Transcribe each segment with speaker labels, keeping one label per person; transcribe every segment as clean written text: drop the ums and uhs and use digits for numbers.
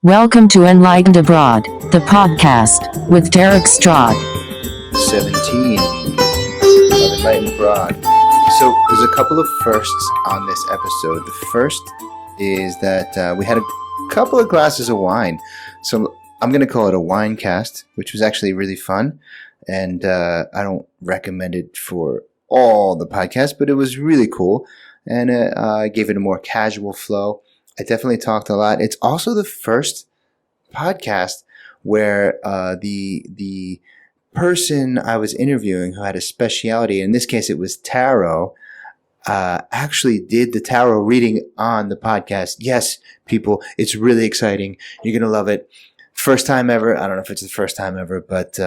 Speaker 1: Welcome to Enlightened Abroad, the podcast, with Derek Stroud.
Speaker 2: 17 of Enlightened Abroad. So there's a couple of firsts on this episode. The first is that we had a couple of glasses of wine. So I'm going to call it a winecast, which was actually really fun. And I don't recommend it for all the podcasts, but it was really cool. And I gave it a more casual flow. I definitely talked a lot. It's also the first podcast where the person I was interviewing who had a specialty, in this case it was tarot, actually did the tarot reading on the podcast. Yes, people, it's really exciting. You're going to love it. First time ever. I don't know if it's the first time ever, but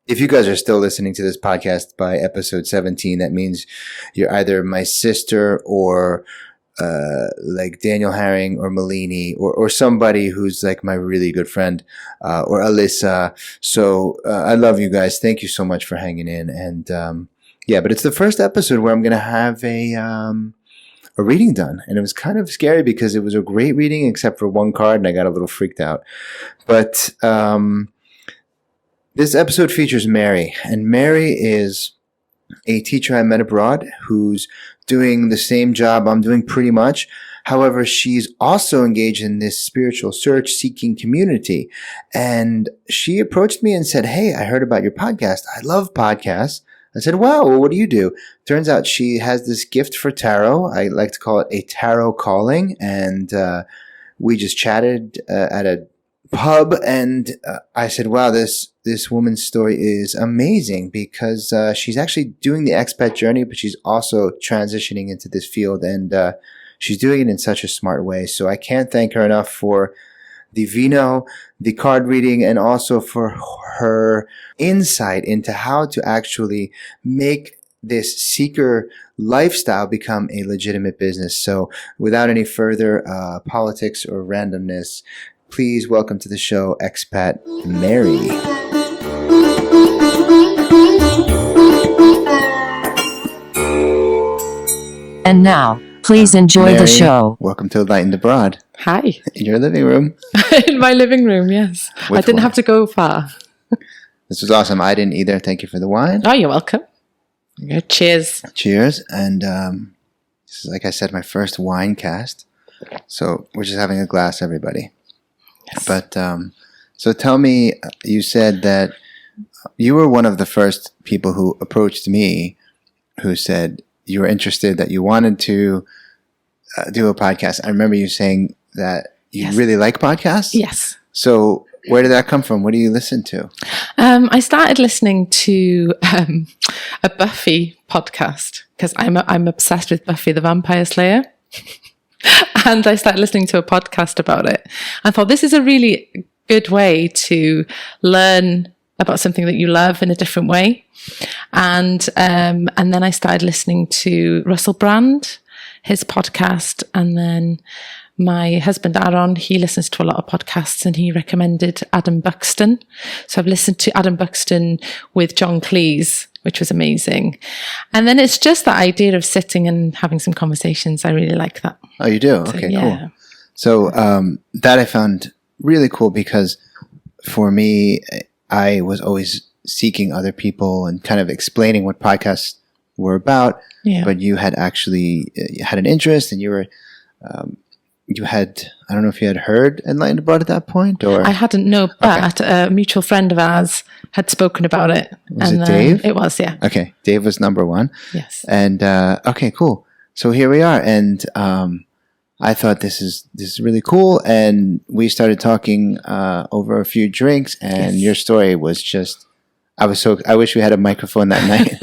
Speaker 2: if you guys are still listening to this podcast by episode 17, that means you're either my sister or like Daniel Herring or Malini or somebody who's like my really good friend, or Alyssa. So I love you guys. Thank you so much for hanging in. And but it's the first episode where I'm going to have a reading done. And it was kind of scary because it was a great reading except for one card and I got a little freaked out. But this episode features Mary, and Mary is a teacher I met abroad who's doing the same job I'm doing pretty much. However, she's also engaged in this spiritual search-seeking community. And she approached me and said, "Hey, I heard about your podcast. I love podcasts." I said, "Wow, well, what do you do?" Turns out she has this gift for tarot. I like to call it a tarot calling. And we just chatted at a pub, and I said, "Wow, this woman's story is amazing because she's actually doing the expat journey, but she's also transitioning into this field, and she's doing it in such a smart way." So I can't thank her enough for the vino, the card reading, and also for her insight into how to actually make this seeker lifestyle become a legitimate business. So without any further politics or randomness, please welcome to the show, expat Mary.
Speaker 1: And now, please enjoy
Speaker 2: Mary,
Speaker 1: the show.
Speaker 2: Welcome to Enlightened Abroad.
Speaker 3: Hi.
Speaker 2: In your living room.
Speaker 3: In my living room, yes. I didn't have to go far.
Speaker 2: This was awesome. I didn't either. Thank you for the wine.
Speaker 3: Oh, you're welcome. Cheers.
Speaker 2: Cheers. And this is, like I said, my first wine cast. So we're just having a glass, everybody. Yes. But so tell me, you said that you were one of the first people who approached me who said you were interested, that you wanted to do a podcast. I remember you saying that you really like podcasts.
Speaker 3: Yes.
Speaker 2: So where did that come from? What do you listen to?
Speaker 3: I started listening to a Buffy podcast because I'm obsessed with Buffy the Vampire Slayer. And I started listening to a podcast about it. I thought this is a really good way to learn about something that you love in a different way. And then I started listening to Russel Brand, his podcast. And then my husband, Aaron, he listens to a lot of podcasts and he recommended Adam Buxton. So I've listened to Adam Buxton with John Cleese, which was amazing. And then it's just that idea of sitting and having some conversations. I really like that.
Speaker 2: Oh, you do? Okay, cool. So that I found really cool because for me, I was always seeking other people and kind of explaining what podcasts were about. Yeah. But you had actually had an interest, and you were you had, I don't know if you had heard Enlightened Abroad at that point, or I
Speaker 3: hadn't. No, but a mutual friend of ours had spoken about it.
Speaker 2: Was it Dave?
Speaker 3: It was, yeah.
Speaker 2: Okay, Dave was number one.
Speaker 3: Yes.
Speaker 2: And okay, cool. So here we are, and I thought this is really cool, and we started talking over a few drinks, and your story was just, I wish we had a microphone that night,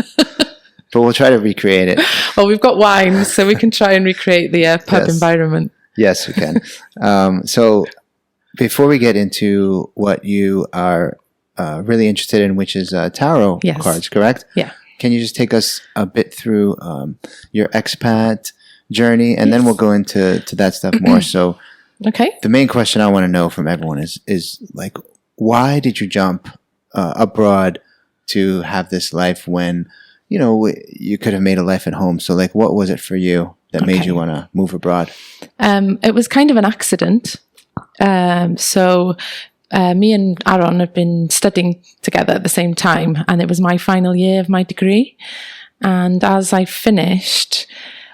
Speaker 2: but we'll try to recreate it.
Speaker 3: Well, we've got wine, so we can try and recreate the pub environment.
Speaker 2: Yes, we can. So before we get into what you are really interested in, which is tarot cards, correct?
Speaker 3: Yeah.
Speaker 2: Can you just take us a bit through your expat journey, and then we'll go into that stuff more. So
Speaker 3: okay.
Speaker 2: The main question I want to know from everyone is like, why did you jump abroad to have this life when, you could have made a life at home? So like, what was it for you that made you want to move abroad?
Speaker 3: It was kind of an accident. Me and Aaron had been studying together at the same time, and it was my final year of my degree. And as I finished,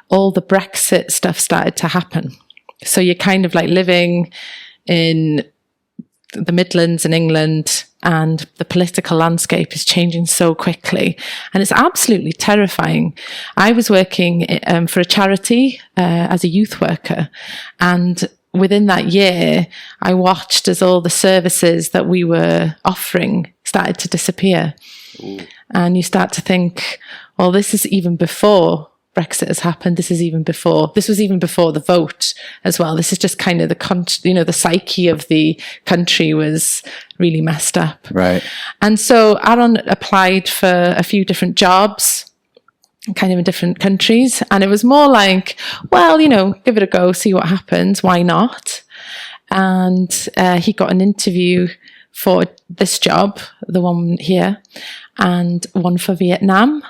Speaker 3: all the Brexit stuff started to happen. So you're kind of like living in the Midlands in England, and the political landscape is changing so quickly, and it's absolutely terrifying. I was working for a charity as a youth worker, and within that year, I watched as all the services that we were offering started to disappear. Ooh. And you start to think, well, this is even before Brexit has happened. This was even before the vote as well. This is just kind of the psyche of the country was really messed up.
Speaker 2: Right.
Speaker 3: And so Aaron applied for a few different jobs, kind of in different countries. And it was more like, well, give it a go, see what happens. Why not? And he got an interview for this job, the one here, and one for Vietnam.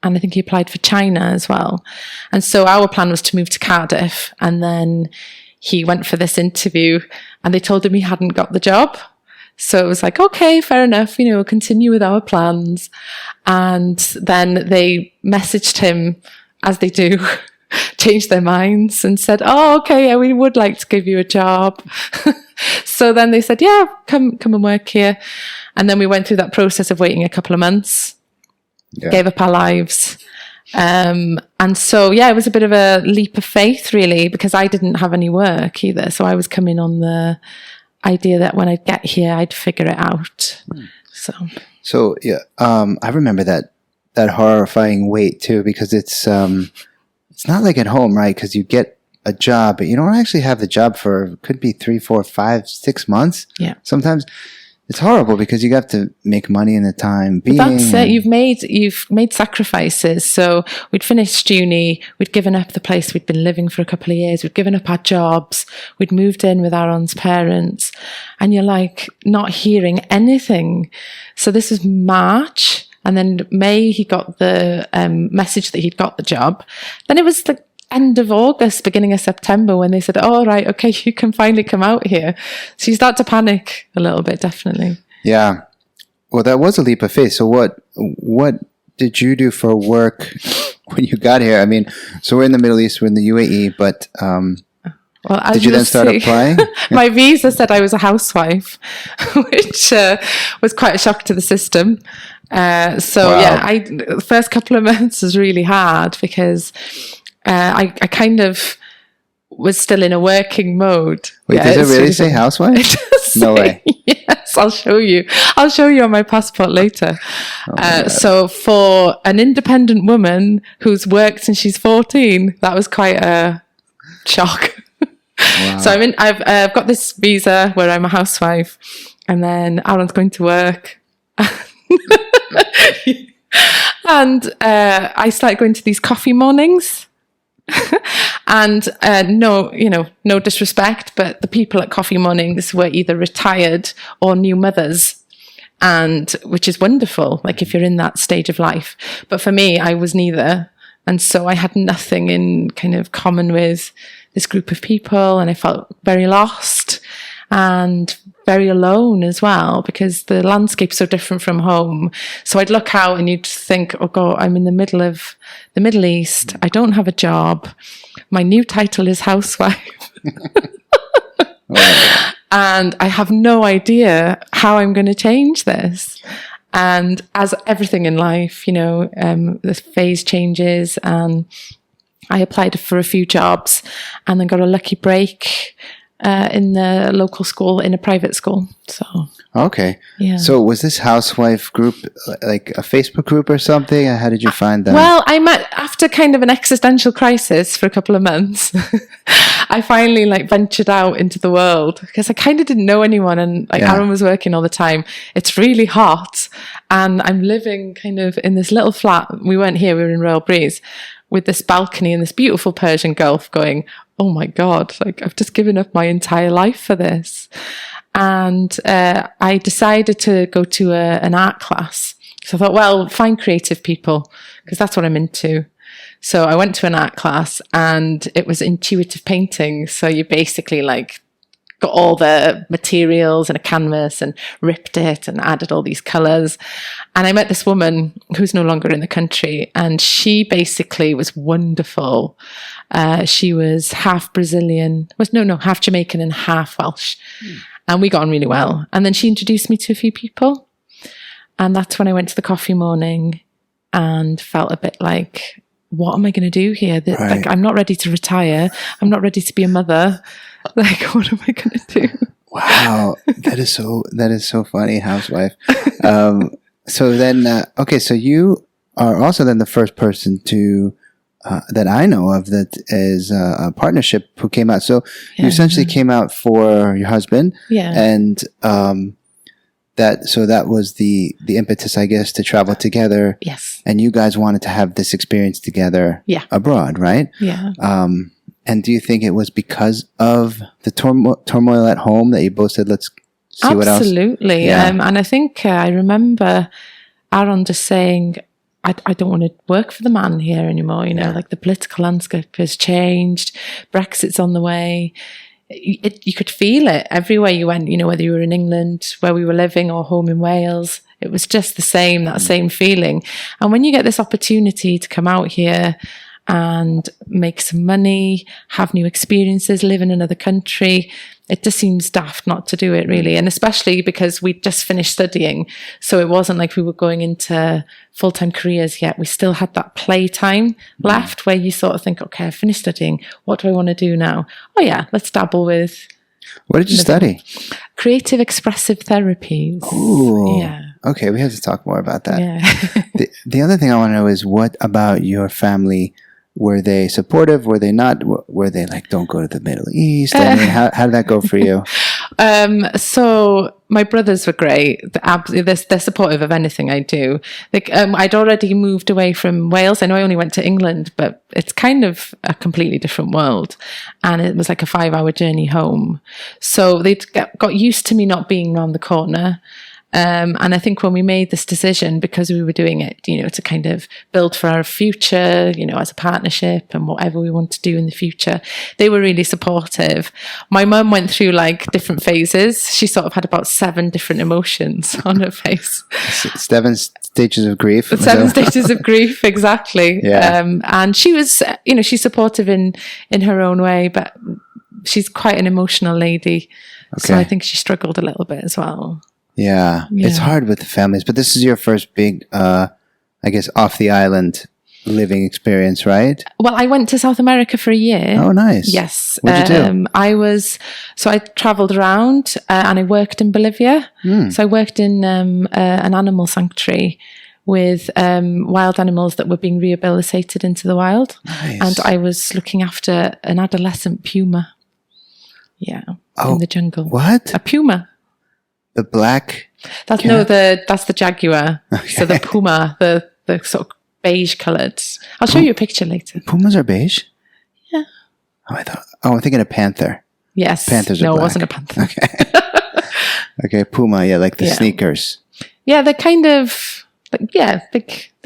Speaker 3: And I think he applied for China as well. And so our plan was to move to Cardiff. And then he went for this interview and they told him he hadn't got the job. So it was like, okay, fair enough, we'll continue with our plans. And then they messaged him, as they do, changed their minds and said, oh, okay, yeah, we would like to give you a job. So then they said, yeah, come and work here. And then we went through that process of waiting a couple of months. Yeah. Gave up our lives. And so, it was a bit of a leap of faith, really, because I didn't have any work either. So I was coming on the idea that when I'd get here, I'd figure it out. So
Speaker 2: yeah, I remember that horrifying wait too, because it's not like at home, right? Because you get a job, but you don't actually have the job for, could be 3, 4, 5, 6 months.
Speaker 3: Yeah.
Speaker 2: Sometimes. It's horrible because you have to make money in the time being.
Speaker 3: That's it. You've made sacrifices. So we'd finished uni. We'd given up the place we'd been living for a couple of years. We'd given up our jobs. We'd moved in with Aaron's parents. And you're like not hearing anything. So this was March. And then May, he got the message that he'd got the job. Then it was the end of August, beginning of September, when they said, oh, right, okay, you can finally come out here. So you start to panic a little bit, definitely.
Speaker 2: Yeah. Well, that was a leap of faith. So what did you do for work when you got here? I mean, so we're in the Middle East, we're in the UAE, but
Speaker 3: well,
Speaker 2: did you then start applying?
Speaker 3: My visa said I was a housewife, which was quite a shock to the system. Wow. The first couple of months was really hard because I kind of was still in a working mode.
Speaker 2: Wait, does it really say housewife? No way.
Speaker 3: Yes, I'll show you. I'll show you on my passport later. So for an independent woman who's worked since she's 14, that was quite a shock. Wow. So I've got this visa where I'm a housewife, and then Aaron's going to work. And I started going to these coffee mornings. And no disrespect, but the people at coffee mornings were either retired or new mothers, and which is wonderful, like if you're in that stage of life. But for me, I was neither, and so I had nothing in kind of common with this group of people, and I felt very lost and very alone as well, because the landscape's so different from home. So I'd look out and you'd think, oh God, I'm in the middle of the Middle East. I don't have a job. My new title is housewife.
Speaker 2: Oh.
Speaker 3: And I have no idea how I'm going to change this. And as everything in life, the phase changes, and I applied for a few jobs and then got a lucky break in the local school, in a private school. So
Speaker 2: okay,
Speaker 3: yeah. So
Speaker 2: was this housewife group like a Facebook group or something? How did you find that?
Speaker 3: Well, I met after kind of an existential crisis for a couple of months. I finally ventured out into the world because I kind of didn't know anyone, and Aaron was working all the time. It's really hot, and I'm living kind of in this little flat. We weren't here; we were in Royal Breeze, with this balcony and this beautiful Persian Gulf. Going, oh my God, I've just given up my entire life for this. And I decided to go to an art class. So I thought, well, find creative people, because that's what I'm into. So I went to an art class, and it was intuitive painting. So you basically got all the materials and a canvas and ripped it and added all these colours. And I met this woman who's no longer in the country, and she basically was wonderful. She was half Brazilian, half Jamaican and half Welsh. And we got on really well. And then she introduced me to a few people. And that's when I went to the coffee morning and felt a bit like, what am I going to do here? Like, I'm not ready to retire. I'm not ready to be a mother. Like, what am I going to do?
Speaker 2: Wow, that is so funny, housewife. So then, so you are also then the first person to that I know of that is a partnership who came out. So you essentially came out for your husband, and that was the impetus, I guess, to travel together.
Speaker 3: Yes,
Speaker 2: and you guys wanted to have this experience together, abroad, right?
Speaker 3: Yeah.
Speaker 2: And do you think it was because of the turmoil at home that you both said, let's see what else?
Speaker 3: Absolutely.
Speaker 2: Yeah.
Speaker 3: And I think I remember Aaron just saying, I don't want to work for the man here anymore. Like the political landscape has changed. Brexit's on the way. You could feel it everywhere you went, whether you were in England, where we were living, or home in Wales. It was just that same feeling. And when you get this opportunity to come out here and make some money, have new experiences, live in another country, it just seems daft not to do it, really. And especially because we just finished studying. So it wasn't like we were going into full-time careers yet. We still had that playtime left where you sort of think, okay, I finished studying. What do I want to do now? Oh yeah, let's dabble with...
Speaker 2: What did you study?
Speaker 3: Creative expressive therapies.
Speaker 2: Ooh.
Speaker 3: Yeah.
Speaker 2: Okay, we have to talk more about that.
Speaker 3: Yeah.
Speaker 2: The other thing I want to know is, what about your family? Were they supportive? Were they not? Were they like, don't go to the Middle East? I mean, how did that go for you?
Speaker 3: So my brothers were great. They're supportive of anything I do. Like, I'd already moved away from Wales. I know I only went to England, but it's kind of a completely different world. And it was like a 5-hour journey home. So they'd got used to me not being around the corner. And I think when we made this decision, because we were doing it, to kind of build for our future, as a partnership and whatever we want to do in the future, they were really supportive. My mum went through like different phases. She sort of had about 7 different emotions on her face.
Speaker 2: 7 stages of grief.
Speaker 3: 7 stages of grief, exactly.
Speaker 2: Yeah.
Speaker 3: And she was, she's supportive in her own way, but she's quite an emotional lady. Okay. So I think she struggled a little bit as well.
Speaker 2: Yeah, it's hard with the families, but this is your first big, I guess, off the island living experience, right?
Speaker 3: Well, I went to South America for a year.
Speaker 2: Oh, nice.
Speaker 3: Yes.
Speaker 2: What'd you do?
Speaker 3: I traveled around and I worked in Bolivia. So I worked in an animal sanctuary with wild animals that were being rehabilitated into the wild.
Speaker 2: Nice.
Speaker 3: And I was looking after an adolescent puma. Yeah, in the jungle.
Speaker 2: What?
Speaker 3: A puma.
Speaker 2: The black?
Speaker 3: That's the jaguar. Okay. So the puma, the sort of beige coloured. I'll show you a picture later.
Speaker 2: Pumas are beige?
Speaker 3: Yeah.
Speaker 2: I'm thinking a panther.
Speaker 3: Yes.
Speaker 2: Panthers are
Speaker 3: No,
Speaker 2: black.
Speaker 3: it wasn't a panther.
Speaker 2: Okay. Okay, puma, like the sneakers.
Speaker 3: Yeah, they're kind of, they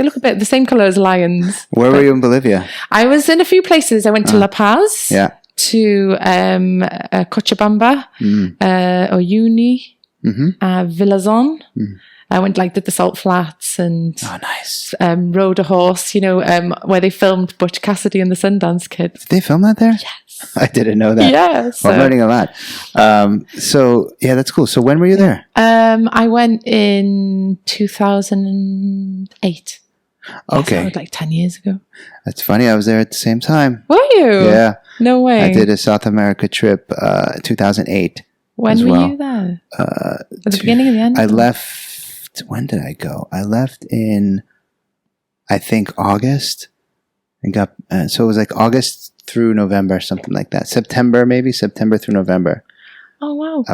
Speaker 3: look a bit the same colour as lions.
Speaker 2: Where were you in Bolivia?
Speaker 3: I was in a few places. I went to La Paz.
Speaker 2: Yeah.
Speaker 3: To Cochabamba, Uyuni. Villazon. I went did the salt flats and
Speaker 2: nice.
Speaker 3: Rode a horse, where they filmed Butch Cassidy and the Sundance Kid.
Speaker 2: Did they film that there?
Speaker 3: Yes.
Speaker 2: I didn't know that.
Speaker 3: Yeah. So.
Speaker 2: I'm learning a lot. That's cool. So when were you there?
Speaker 3: I went in 2008.
Speaker 2: Okay.
Speaker 3: Yes, 10 years ago.
Speaker 2: That's funny. I was there at the same time.
Speaker 3: Were you?
Speaker 2: Yeah.
Speaker 3: No way.
Speaker 2: I did a South America trip 2008.
Speaker 3: When were you there? At the beginning of the end?
Speaker 2: I left, when did I go? I left in, I think, August. And so it was like August through November, something like that. September through November.
Speaker 3: Oh, wow.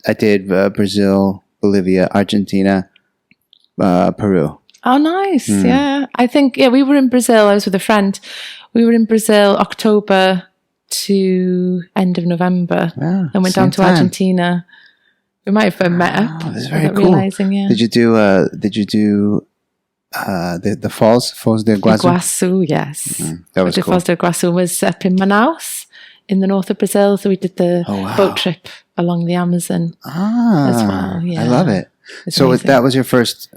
Speaker 2: I did Brazil, Bolivia, Argentina, Peru.
Speaker 3: Oh, nice. Yeah. I think, we were in Brazil. I was with a friend. We were in Brazil October to end of November, and went down to Argentina. We might have met up.
Speaker 2: Oh, that's very cool.
Speaker 3: Realizing, Did
Speaker 2: you do the Falls de Iguazu?
Speaker 3: Iguazu, yes.
Speaker 2: That was cool.
Speaker 3: Falls de Iguazu was up in Manaus, in the north of Brazil. So we did the boat trip along the Amazon as well. Yeah.
Speaker 2: I love it. So
Speaker 3: amazing.
Speaker 2: that was your first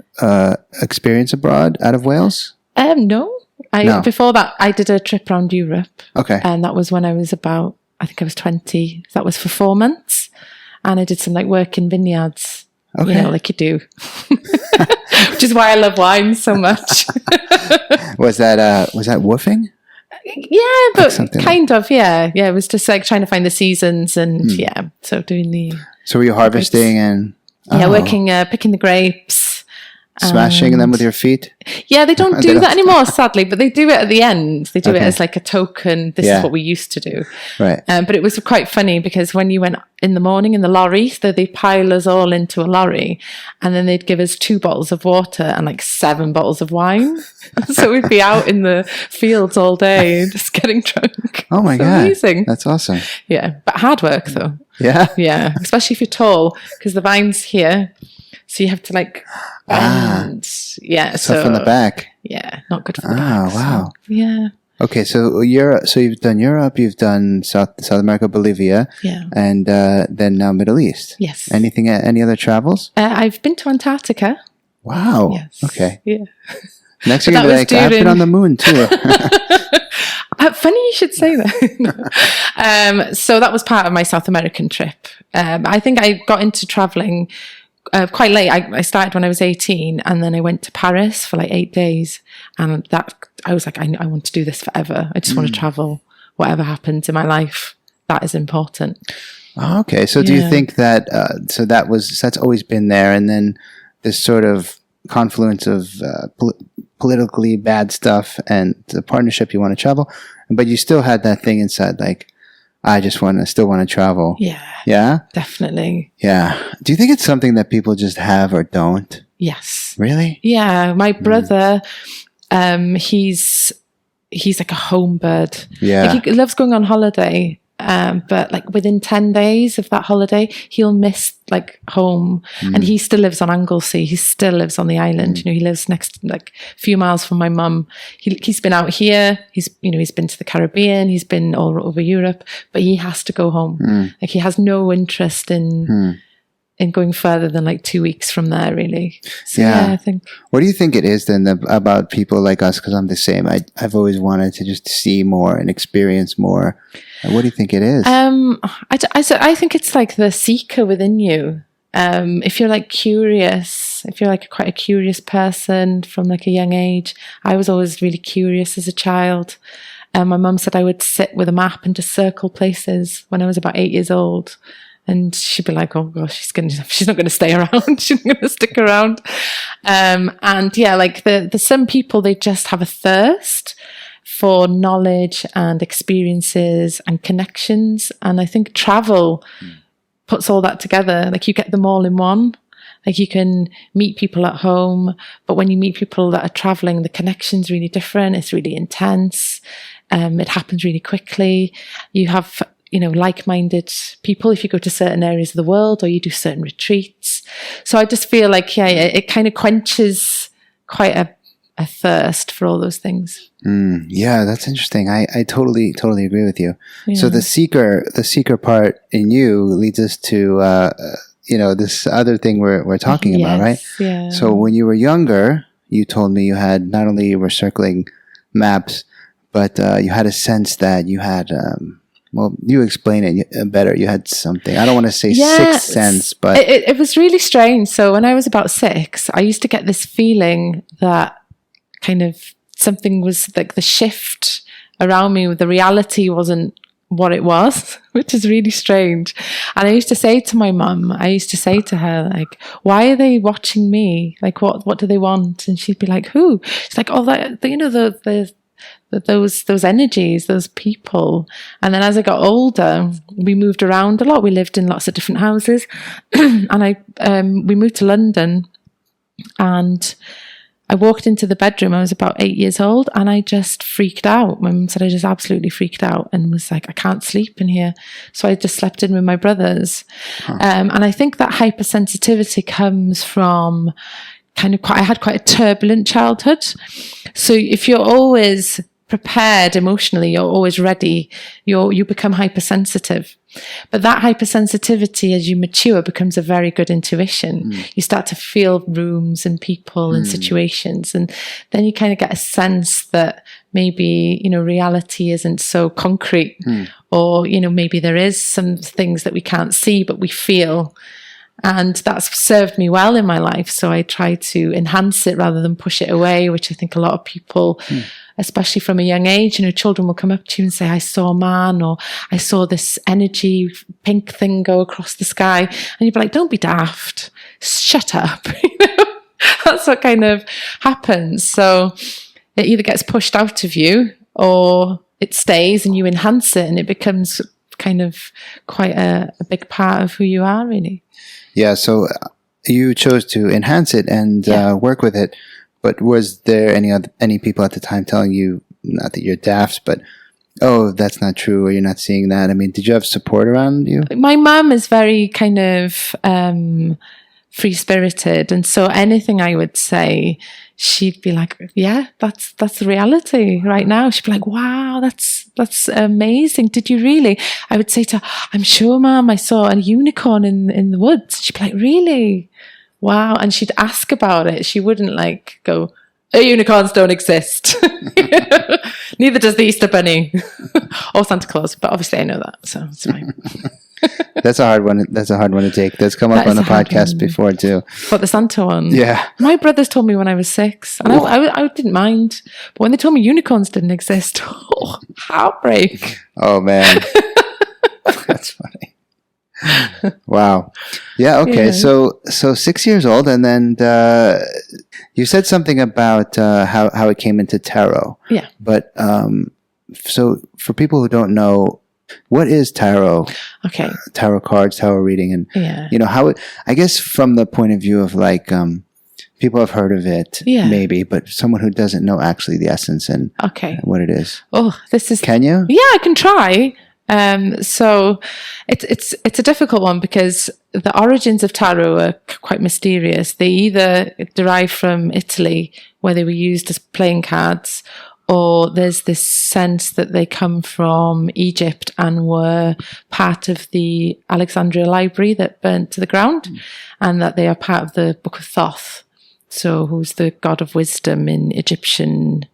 Speaker 2: experience abroad out of Wales?
Speaker 3: No. Before that, I did a trip around Europe.
Speaker 2: Okay.
Speaker 3: And that was when I was I think I was 20. That was for 4 months. And I did some like work in vineyards.
Speaker 2: Okay.
Speaker 3: Like you do. Which is why I love wine so much.
Speaker 2: Was that woofing?
Speaker 3: Yeah, but
Speaker 2: like
Speaker 3: kind of, yeah. Yeah, it was just like trying to find the seasons and so doing the...
Speaker 2: So were you harvesting and...
Speaker 3: Yeah, working, picking the grapes.
Speaker 2: Smashing them with your feet?
Speaker 3: Yeah, they don't do that anymore, sadly, but they do it at the end. They do it as like a token. This is what we used to do.
Speaker 2: Right.
Speaker 3: But it was quite funny because when you went in the morning in the lorry, so they'd pile us all into a lorry and then they'd give us 2 bottles of water and like 7 bottles of wine. So we'd be out in the fields all day just getting drunk.
Speaker 2: Oh my God.
Speaker 3: Amazing.
Speaker 2: That's awesome.
Speaker 3: Yeah, but hard work though.
Speaker 2: Yeah?
Speaker 3: Yeah, especially if you're tall because the vine's here. So you have to like bend. Yeah.
Speaker 2: Stuff in the back.
Speaker 3: Yeah, not good for the back.
Speaker 2: Wow.
Speaker 3: So, yeah.
Speaker 2: Okay, so you've done Europe, you've done South America, Bolivia, and then now Middle East.
Speaker 3: Yes.
Speaker 2: Any other travels?
Speaker 3: I've been to Antarctica.
Speaker 2: Wow.
Speaker 3: Yes.
Speaker 2: Okay.
Speaker 3: Yeah.
Speaker 2: Next you're gonna be like, I've been on the moon too.
Speaker 3: Funny you should say that. So that was part of my South American trip. I think I got into traveling quite late. I started when I was 18 and then I went to Paris for like 8 days and that I was like, I want to do this forever. I just want to travel. Whatever happens in my life, that is important.
Speaker 2: Oh, okay. So do you think that that's always been there, and then this sort of confluence of politically bad stuff and the partnership, you want to travel, but you still had that thing inside like, I just still want to travel. Yeah. Yeah?
Speaker 3: Definitely.
Speaker 2: Yeah. Do you think it's something that people just have or don't?
Speaker 3: Yes.
Speaker 2: Really?
Speaker 3: Yeah. My brother, he's like a home bird.
Speaker 2: Yeah.
Speaker 3: Like he loves going on holiday. But like within 10 days of that holiday, he'll miss like home and he still lives on Anglesey. He still lives on the island. He lives next, like a few miles from my mum. He's been out here. He's been to the Caribbean. He's been all over Europe, but he has to go home. Like he has no interest in going further than like 2 weeks from there, really. So, yeah, I think. What
Speaker 2: do you think it is then about people like us? Because I'm the same. I've always wanted to just see more and experience more. What do you think it is?
Speaker 3: I think it's like the seeker within you. If you're like curious, if you're like quite a curious person from like a young age, I was always really curious as a child. My mum said I would sit with a map and just circle places when I was about 8 years old. And she'd be like, oh gosh, she's not going to stay around. She's not going to stick around. And yeah, like the some people, they just have a thirst for knowledge and experiences and connections. And I think travel puts all that together. Like you get them all in one. Like you can meet people at home, but when you meet people that are traveling, the connection's really different. It's really intense. It happens really quickly. You have, like-minded people if you go to certain areas of the world or you do certain retreats. So I just feel like, it kind of quenches quite a thirst for all those things.
Speaker 2: Yeah, that's interesting. I totally agree with you. Yeah. So the seeker part in you leads us to, this other thing we're talking about, right?
Speaker 3: Yeah.
Speaker 2: So when you were younger, you told me you had, not only you were circling maps, but you had a sense that you had, you explain it better. You had something. I don't want to say sixth sense, but...
Speaker 3: It was really strange. So when I was about 6, I used to get this feeling that kind of something was like the shift around me. The reality wasn't what it was, which is really strange. And I used to say to my mum, I used to say to her, like, why are they watching me? Like, what do they want? And she'd be like, who? She's like, oh, those energies, those people. And then as I got older, we moved around a lot. We lived in lots of different houses. And we moved to London and I walked into the bedroom. I was about 8 years old and I just freaked out. My mum said I just absolutely freaked out and was like, I can't sleep in here. So I just slept in with my brothers. And I think that hypersensitivity comes from I had quite a turbulent childhood. So if you're always prepared emotionally, you're always ready, you become hypersensitive. But that hypersensitivity, as you mature, becomes a very good intuition. You start to feel rooms and people and situations, and then you kind of get a sense that maybe, reality isn't so concrete, or, maybe there is some things that we can't see, but we feel. And that's served me well in my life. So I try to enhance it rather than push it away, which I think a lot of people, especially from a young age, children will come up to you and say, I saw a man, or I saw this energy pink thing go across the sky. And you'd be like, don't be daft. Shut up. That's what kind of happens. So it either gets pushed out of you or it stays and you enhance it, and it becomes kind of quite a big part of who you are, really.
Speaker 2: Yeah, so you chose to enhance it and work with it, but was there any people at the time telling you, not that you're daft, but, oh, that's not true, or you're not seeing that? I mean, did you have support around you?
Speaker 3: My mum is very kind of free-spirited, and so anything I would say, she'd be like, yeah, that's the reality right now. She'd be like, wow, that's amazing. Did you really? I would say to her, I'm sure, Mum, I saw a unicorn in the woods. She'd be like, really? Wow. And she'd ask about it. She wouldn't go, unicorns don't exist. Neither does the Easter Bunny or Santa Claus. But obviously I know that, so it's fine.
Speaker 2: That's a hard one. That's a hard one to take. That's come up on the podcast before too.
Speaker 3: What, the Santa one?
Speaker 2: Yeah.
Speaker 3: My brothers told me when I was 6, and I didn't mind. But when they told me unicorns didn't exist, heartbreak.
Speaker 2: Oh man, that's funny. Wow. Yeah. Okay. Yeah. So 6 years old, and then you said something about how it came into tarot.
Speaker 3: Yeah.
Speaker 2: But so for people who don't know, what is tarot?
Speaker 3: Okay.
Speaker 2: Tarot cards, tarot reading, and how it, I guess from the point of view of people have heard of it, maybe, but someone who doesn't know actually the essence and what it is.
Speaker 3: Oh, this is.
Speaker 2: Can you?
Speaker 3: Yeah, I can try. So it's a difficult one because the origins of tarot are quite mysterious. They either derive from Italy, where they were used as playing cards, or there's this sense that they come from Egypt and were part of the Alexandria Library that burnt to the ground, and that they are part of the Book of Thoth, so who's the god of wisdom in Egyptian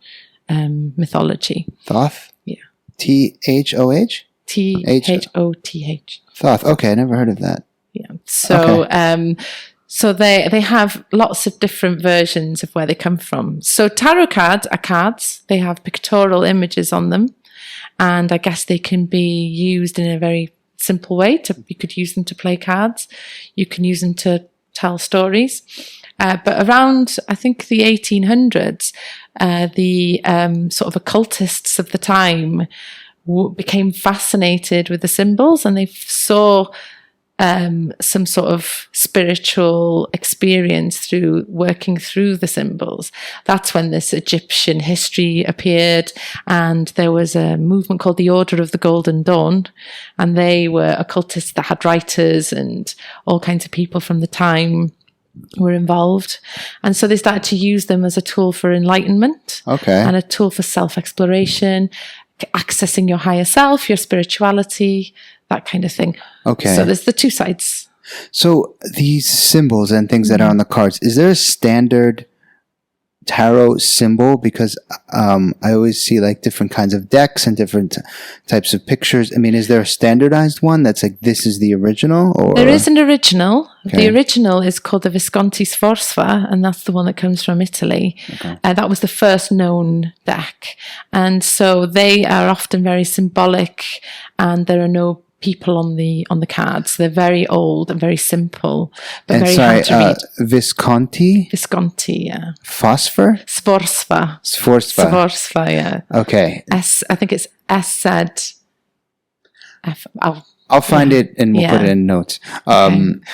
Speaker 3: mythology.
Speaker 2: Thoth?
Speaker 3: Yeah.
Speaker 2: Thoth?
Speaker 3: Thoth.
Speaker 2: Thoth. Okay, I never heard of that.
Speaker 3: Yeah. So, so they have lots of different versions of where they come from. So tarot cards are cards. They have pictorial images on them, and I guess they can be used in a very simple way. You could use them to play cards. You can use them to tell stories. But around, I think, the 1800s, the sort of occultists of the time became fascinated with the symbols, and they saw some sort of spiritual experience through working through the symbols. That's when this Egyptian history appeared, and there was a movement called the Order of the Golden Dawn, and they were occultists that had writers and all kinds of people from the time were involved. And so they started to use them as a tool for enlightenment, and a tool for self-exploration, accessing your higher self, your spirituality, that kind of thing. Okay. So there's the two sides.
Speaker 2: So these symbols and things that are on the cards, is there a standard tarot symbol? Because I always see different kinds of decks and different types of pictures. I mean, is there a standardized one that's this is the original? Or
Speaker 3: there is an original. The original is called the Visconti Sforza, and that's the one that comes from Italy. That was the first known deck, and so they are often very symbolic, and there are no people on the cards. They're very old and very simple, but very hard to read.
Speaker 2: Visconti,
Speaker 3: yeah.
Speaker 2: Phosphor?
Speaker 3: Sforza, yeah.
Speaker 2: Okay.
Speaker 3: I think it's SZ.
Speaker 2: I'll find it and we'll put it in notes.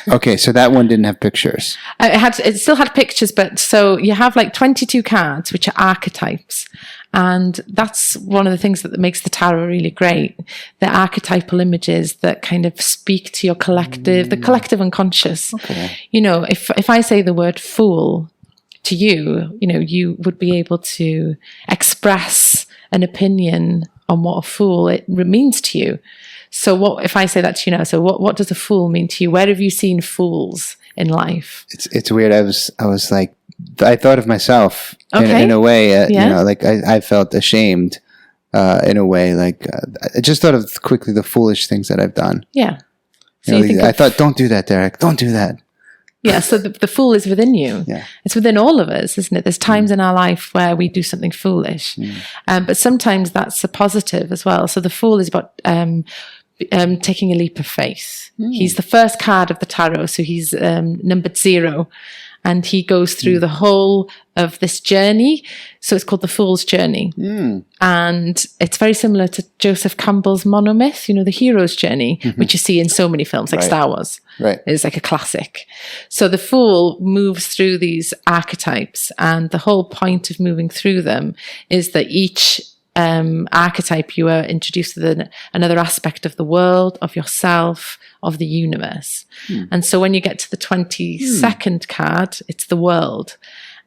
Speaker 2: Okay, so that one didn't have pictures.
Speaker 3: It still had pictures, but so you have 22 cards, which are archetypes. And that's one of the things that makes the tarot really great. The archetypal images that kind of speak to your collective, the collective unconscious. If I say the word fool to you, you would be able to express an opinion on what a fool it means to you. So what if I say that to you now? So what does a fool mean to you? Where have you seen fools in life?
Speaker 2: It's weird. I was like, I thought of myself in a way, like I felt ashamed in a way. Like I just thought of quickly the foolish things that I've done.
Speaker 3: Yeah. So
Speaker 2: I thought, don't do that, Derek. Don't do that.
Speaker 3: Yeah, so the fool is within you.
Speaker 2: Yeah.
Speaker 3: It's within all of us, isn't it? There's times in our life where we do something foolish. But sometimes that's a positive as well. So the fool is about taking a leap of faith. He's the first card of the tarot, so he's numbered 0. And he goes through the whole of this journey. So it's called the Fool's Journey. And it's very similar to Joseph Campbell's monomyth, the hero's journey, which you see in so many films, like Star Wars.
Speaker 2: Right.
Speaker 3: It's like a classic. So the Fool moves through these archetypes, and the whole point of moving through them is that each archetype, you are introduced to another aspect of the world, of yourself, of the universe. And so when you get to the 22nd card, it's the world,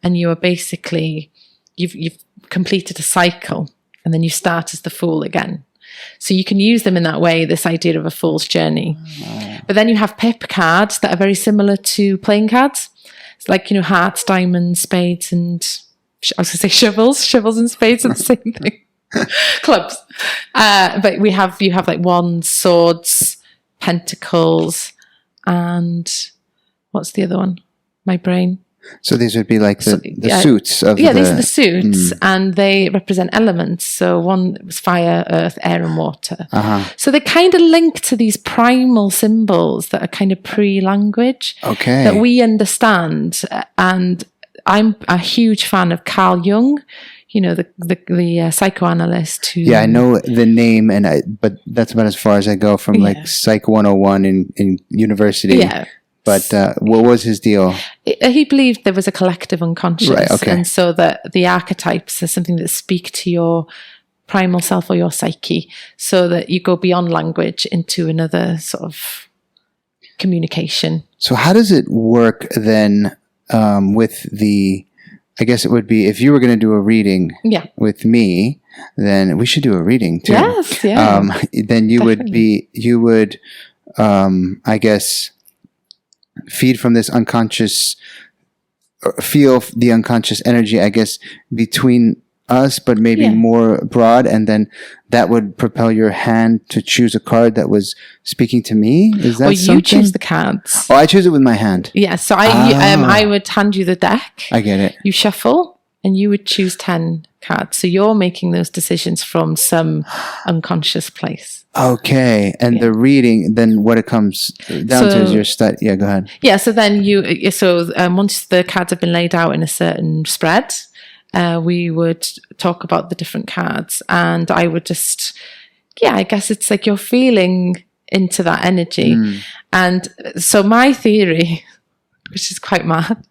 Speaker 3: and you are basically you've completed a cycle, and then you start as the fool again. So you can use them in that way, this idea of a fool's journey. But then you have pip cards that are very similar to playing cards. It's like, hearts, diamonds, spades, and I was going to say shovels and spades are the same thing. Clubs. But you have like wands, swords, pentacles, and what's the other one? My brain.
Speaker 2: So these would be like the suits of
Speaker 3: these are the suits, and they represent elements. So one was fire, earth, air, and water. So they kind of link to these primal symbols that are kind of pre-language that we understand. And I'm a huge fan of Carl Jung, the psychoanalyst who... Yeah,
Speaker 2: I know the name, but that's about as far as I go from like Psych 101 in university. Yeah. But what was his deal?
Speaker 3: He believed there was a collective unconscious.
Speaker 2: Right, okay.
Speaker 3: And so that the archetypes are something that speak to your primal self or your psyche, so that you go beyond language into another sort of communication.
Speaker 2: So how does it work then with the... I guess it would be, if you were going to do a reading with me, then we should do a reading too.
Speaker 3: Yes, yeah.
Speaker 2: Then you would, I guess, feed from this unconscious, feel the unconscious energy, I guess, between us, but maybe more broad, and then that would propel your hand to choose a card that was speaking to me. Is that something?
Speaker 3: You choose the cards.
Speaker 2: Oh, I choose it with my hand.
Speaker 3: Yeah, so I would hand you the deck.
Speaker 2: I get it.
Speaker 3: You shuffle, and you would choose 10 cards. So you're making those decisions from some unconscious place.
Speaker 2: Okay, and the reading, then what it comes down to is your study. Yeah, go ahead.
Speaker 3: Yeah, so then once the cards have been laid out in a certain spread, we would talk about the different cards, and I would just, I guess it's like you're feeling into that energy. And so my theory, which is quite mad,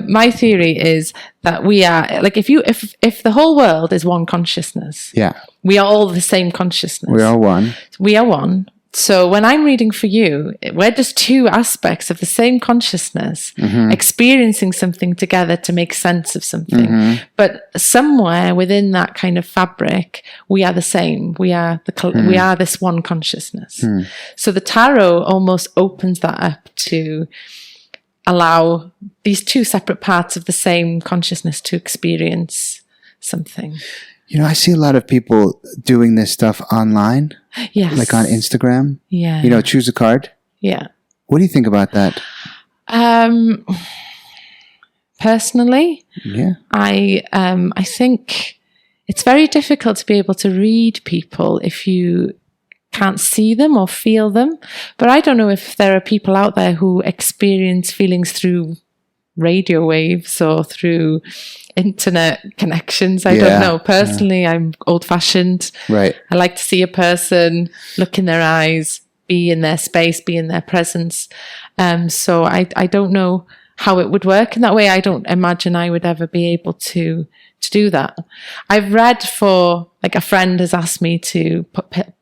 Speaker 3: my theory is that we are like, if the whole world is one consciousness, we are all the same consciousness.
Speaker 2: We are one.
Speaker 3: We are one. So when I'm reading for you, we're just two aspects of the same consciousness, experiencing something together to make sense of something. But somewhere within that kind of fabric, we are the same. We are we are this one consciousness. So the tarot almost opens that up to allow these two separate parts of the same consciousness to experience something.
Speaker 2: I see a lot of people doing this stuff online.
Speaker 3: Yes.
Speaker 2: Like on Instagram.
Speaker 3: Yeah.
Speaker 2: Choose a card.
Speaker 3: Yeah.
Speaker 2: What do you think about that?
Speaker 3: Personally, I think it's very difficult to be able to read people if you can't see them or feel them. But I don't know if there are people out there who experience feelings through radio waves or through internet connections. I don't know. Personally, I'm old-fashioned.
Speaker 2: Right.
Speaker 3: I like to see a person, look in their eyes, be in their space, be in their presence. So I don't know how it would work in that way. I don't imagine I would ever be able to do that. I've read for, like, a friend has asked me to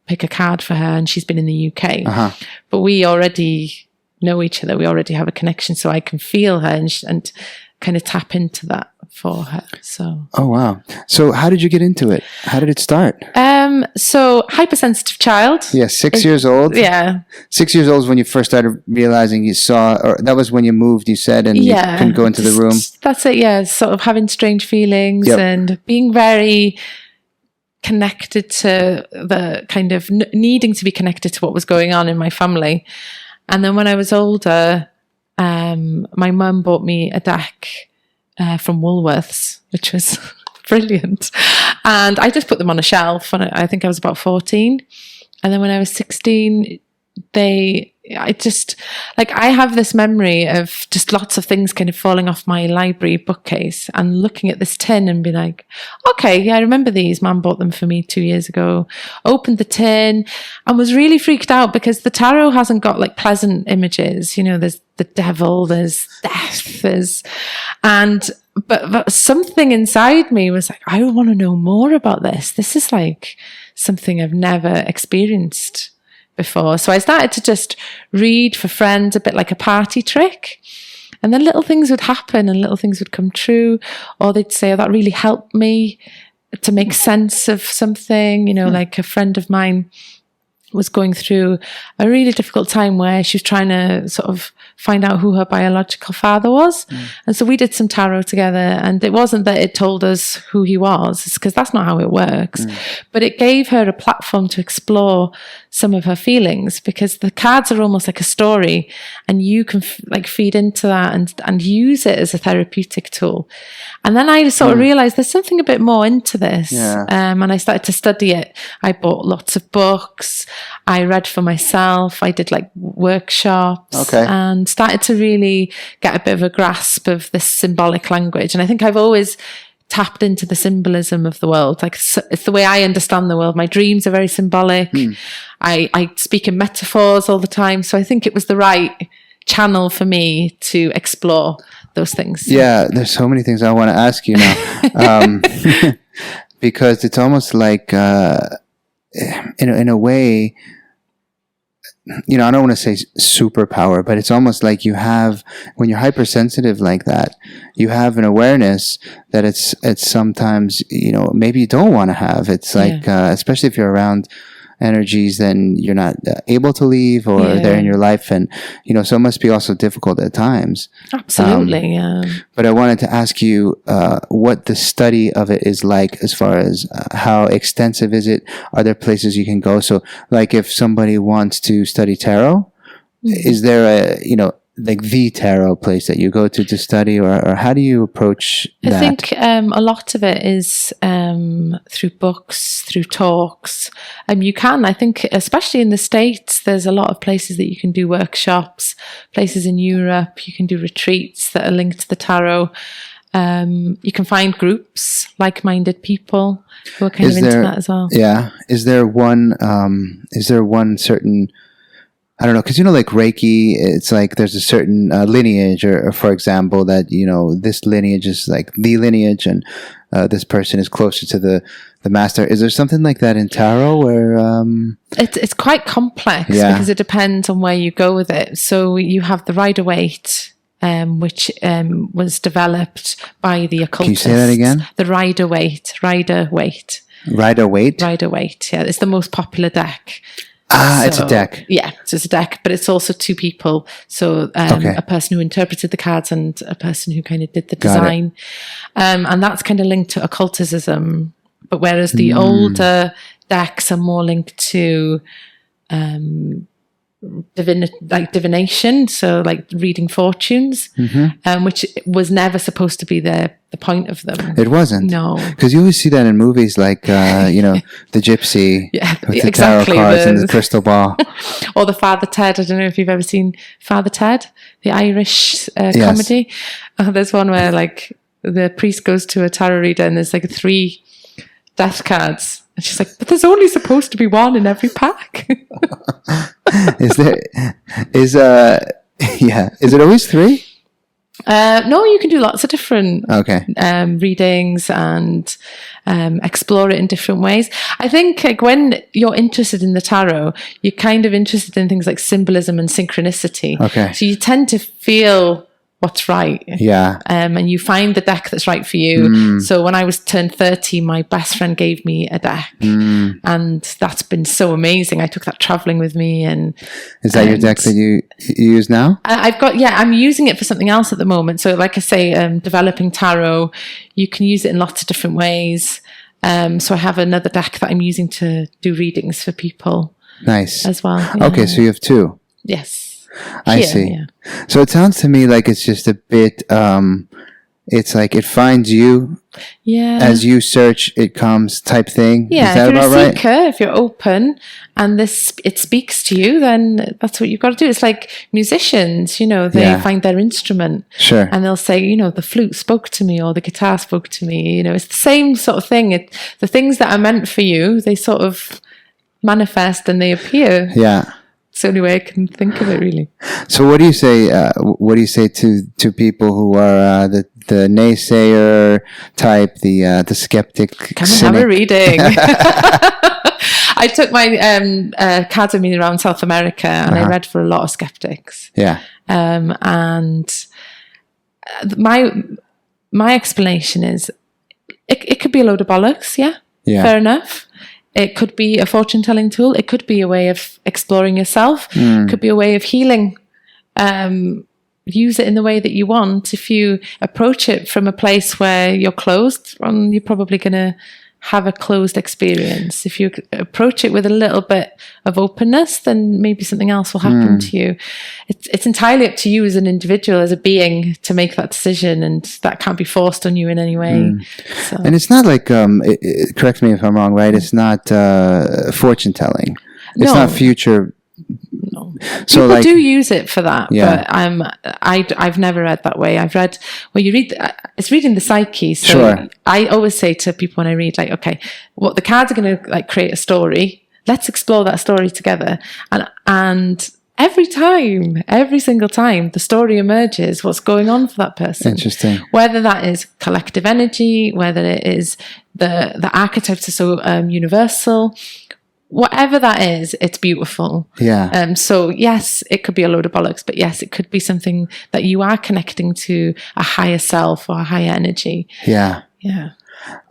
Speaker 3: pick a card for her, and she's been in the UK. But we already know each other. We already have a connection, so I can feel her and kind of tap into that for her. So.
Speaker 2: Oh, wow. So how did you get into it? How did it start?
Speaker 3: So hypersensitive child.
Speaker 2: Yeah, 6 years old.
Speaker 3: Yeah.
Speaker 2: 6 years old is when you first started realizing you saw, or that was when you moved, you said, and you couldn't go into the room.
Speaker 3: That's it, yeah. Sort of having strange feelings
Speaker 2: Yep.
Speaker 3: and being very connected to the kind of needing to be connected to what was going on in my family. And then when I was older, my mum bought me a deck from Woolworths, which was brilliant. And I just put them on a shelf, and I think I was about 14. And then when I was 16, I have this memory of just lots of things kind of falling off my library bookcase and looking at this tin and be like, okay, yeah, I remember these. Mum bought them for me 2 years ago. Opened the tin and was really freaked out because the tarot hasn't got like pleasant images. You know, there's the devil, there's death, but something inside me was like, I want to know more about this. This is like something I've never experienced before. So I started to just read for friends, a bit like a party trick. And then little things would happen and little things would come true. Or they'd say, oh, that really helped me to make sense of something. You know, like a friend of mine was going through a really difficult time where she was trying to sort of find out who her biological father was. And so we did some tarot together, and it wasn't that it told us who he was, because that's not how it works. But it gave her a platform to explore some of her feelings, because the cards are almost like a story, and you can feed into that and use it as a therapeutic tool. And then I sort of realized there's something a bit more into this. And I started to study it. I bought lots of books. I read for myself. I did like workshops and started to really get a bit of a grasp of this symbolic language. And I think I've always tapped into the symbolism of the world. Like it's the way I understand the world. My dreams are very symbolic. I speak in metaphors all the time. So I think it was the right channel for me to explore those things.
Speaker 2: Yeah, there's so many things I want to ask you now. Because it's almost like, in a way, you know, I don't want to say superpower, but it's almost like you have, when you're hypersensitive like that, you have an awareness that it's sometimes, you know, maybe you don't want to have. It's like, especially if you're around energies, then you're not able to leave, or they're in your life, and you know, so it must be also difficult at times.
Speaker 3: Absolutely, yeah.
Speaker 2: But I wanted to ask you what the study of it is like, as far as how extensive is it? Are there places you can go? So, like, if somebody wants to study tarot, is there like the tarot place that you go to study, or how do you approach that?
Speaker 3: I think a lot of it is through books, through talks. You can, I think, especially in the States, there's a lot of places that you can do workshops, places in Europe, you can do retreats that are linked to the tarot. You can find groups, like-minded people who are kind of into that as well. Yeah.
Speaker 2: Is there one certain, I don't know, because, you know, like Reiki, it's like there's a certain lineage, or for example, that, you know, this lineage is like the lineage, and this person is closer to the master. Is there something like that in tarot where...
Speaker 3: It's quite complex because it depends on where you go with it. So you have the Rider-Waite, which was developed by the occultists.
Speaker 2: Can you say that again?
Speaker 3: The Rider-Waite.
Speaker 2: Rider-Waite?
Speaker 3: Rider-Waite, yeah. It's the most popular deck.
Speaker 2: It's a deck.
Speaker 3: Yeah, so it's a deck, but it's also two people. So a person who interpreted the cards and a person who kind of did the design. And that's kind of linked to occultism. But whereas the older decks are more linked to divination, so like reading fortunes, which was never supposed to be the point of them.
Speaker 2: It wasn't.
Speaker 3: No,
Speaker 2: because you always see that in movies, like you know, the gypsy with the tarot cards and the crystal ball,
Speaker 3: or the Father Ted. I don't know if you've ever seen Father Ted, the Irish comedy. There's one where like the priest goes to a tarot reader and there's like 3 death cards. And she's like, but there's only supposed to be one in every pack. Is
Speaker 2: it always 3?
Speaker 3: No, you can do lots of different readings and explore it in different ways. I think like when you're interested in the tarot, you're kind of interested in things like symbolism and synchronicity.
Speaker 2: Okay.
Speaker 3: So you tend to feel what's right.
Speaker 2: Yeah.
Speaker 3: And you find the deck that's right for you. So when I was turned 30, my best friend gave me a deck. And that's been so amazing. I took that traveling with me. And
Speaker 2: is that your deck that you use now?
Speaker 3: I'm using it for something else at the moment. So like I say, developing tarot, you can use it in lots of different ways. So I have another deck that I'm using to do readings for people.
Speaker 2: Nice.
Speaker 3: As well. Yeah.
Speaker 2: Okay, so you have two.
Speaker 3: Yes.
Speaker 2: I see. Yeah. So it sounds to me like it's just a bit, it's like it finds you.
Speaker 3: Yeah.
Speaker 2: As you search, it comes type thing.
Speaker 3: Yeah.
Speaker 2: Is that
Speaker 3: if you're
Speaker 2: about
Speaker 3: a seeker,
Speaker 2: right?
Speaker 3: if you're open and it speaks to you, then that's what you've got to do. It's like musicians, they find their instrument.
Speaker 2: Sure.
Speaker 3: And they'll say, the flute spoke to me or the guitar spoke to me. It's the same sort of thing. The things that are meant for you, they sort of manifest and they appear.
Speaker 2: Yeah.
Speaker 3: It's the only way I can think of it, really.
Speaker 2: So, what do you say? What do you say to people who are the naysayer type, the skeptic?
Speaker 3: Come and have a reading. I took my academy around South America, and I read for a lot of skeptics.
Speaker 2: Yeah.
Speaker 3: And my explanation is, it could be a load of bollocks. Yeah. Fair enough. It could be a fortune-telling tool. It could be a way of exploring yourself. It could be a way of healing. Use it in the way that you want. If you approach it from a place where you're closed, you're probably going to have a closed experience. If you approach it with a little bit of openness, then maybe something else will happen to you. It's entirely up to you as an individual, as a being, to make that decision, and that can't be forced on you in any way. So.
Speaker 2: And it's not like, correct me if I'm wrong, right? It's not fortune telling. It's not future.
Speaker 3: No.
Speaker 2: So
Speaker 3: people do use it for that,
Speaker 2: yeah.
Speaker 3: but I've never read that way. I've read, it's reading the psyche. So
Speaker 2: sure.
Speaker 3: I always say to people when I read, like, okay, the cards are going to create a story. Let's explore that story together. And every single time, the story emerges, what's going on for that person.
Speaker 2: Interesting.
Speaker 3: Whether that is collective energy, whether it is the archetypes are so universal. Whatever that is, it's beautiful.
Speaker 2: Yeah.
Speaker 3: So yes, it could be a load of bollocks, but yes, it could be something that you are connecting to a higher self or a higher energy.
Speaker 2: Yeah.
Speaker 3: Yeah.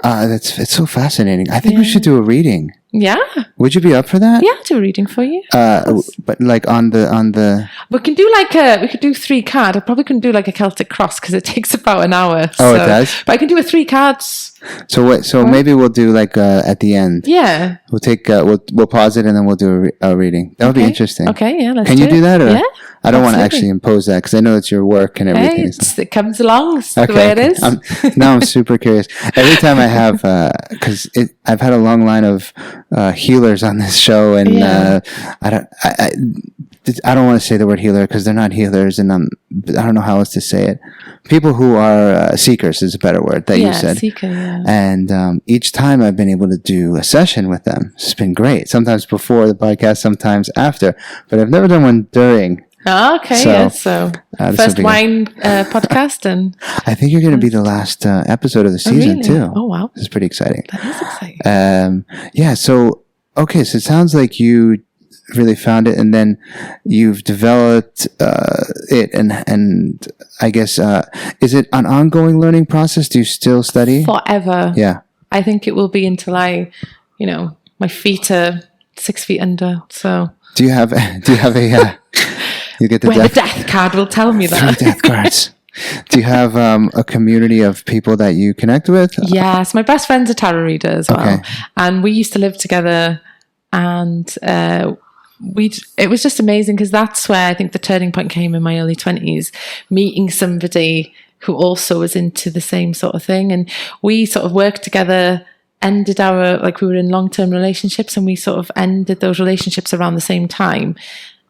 Speaker 2: It's so fascinating. I think we should do a reading.
Speaker 3: Yeah.
Speaker 2: Would you be up for that?
Speaker 3: Yeah, I'll do a reading for you.
Speaker 2: But like on the.
Speaker 3: We can do we could do 3 cards. I probably couldn't do like a Celtic cross because it takes about an hour.
Speaker 2: Oh, it does?
Speaker 3: But I can do a 3 cards.
Speaker 2: So maybe we'll do like at the end.
Speaker 3: Yeah.
Speaker 2: We'll take we'll pause it and then we'll do a reading. That would be interesting.
Speaker 3: Okay, yeah.
Speaker 2: Can you do that? Or?
Speaker 3: Yeah.
Speaker 2: I don't want to actually impose that because I know it's your work and everything.
Speaker 3: It comes along. It's the way it is.
Speaker 2: Now I'm super curious. Every time I have, because I've had a long line of healers on this show, and I don't want to say the word healer because they're not healers, and I don't know how else to say it. People who are seekers is a better word that you said.
Speaker 3: Seeker, yeah.
Speaker 2: And each time I've been able to do a session with them, it's been great. Sometimes before the podcast, sometimes after, but I've never done one during.
Speaker 3: Oh, okay, so first wine podcast, and
Speaker 2: I think you're going to be the last episode of the season too.
Speaker 3: Oh wow,
Speaker 2: this is pretty exciting.
Speaker 3: That is exciting.
Speaker 2: Yeah. So it sounds like you really found it, and then you've developed it, and I guess is it an ongoing learning process? Do you still study
Speaker 3: forever?
Speaker 2: Yeah,
Speaker 3: I think it will be until my feet are 6 feet under. So
Speaker 2: do you have a you get the
Speaker 3: death card will tell me that.
Speaker 2: 3 death cards. Do you have a community of people that you connect with?
Speaker 3: Yes, my best friend's a tarot reader as well, and we used to live together, and it was just amazing because that's where I think the turning point came in my early 20s, meeting somebody who also was into the same sort of thing, and we sort of worked together. Ended we were in long-term relationships, and we sort of ended those relationships around the same time.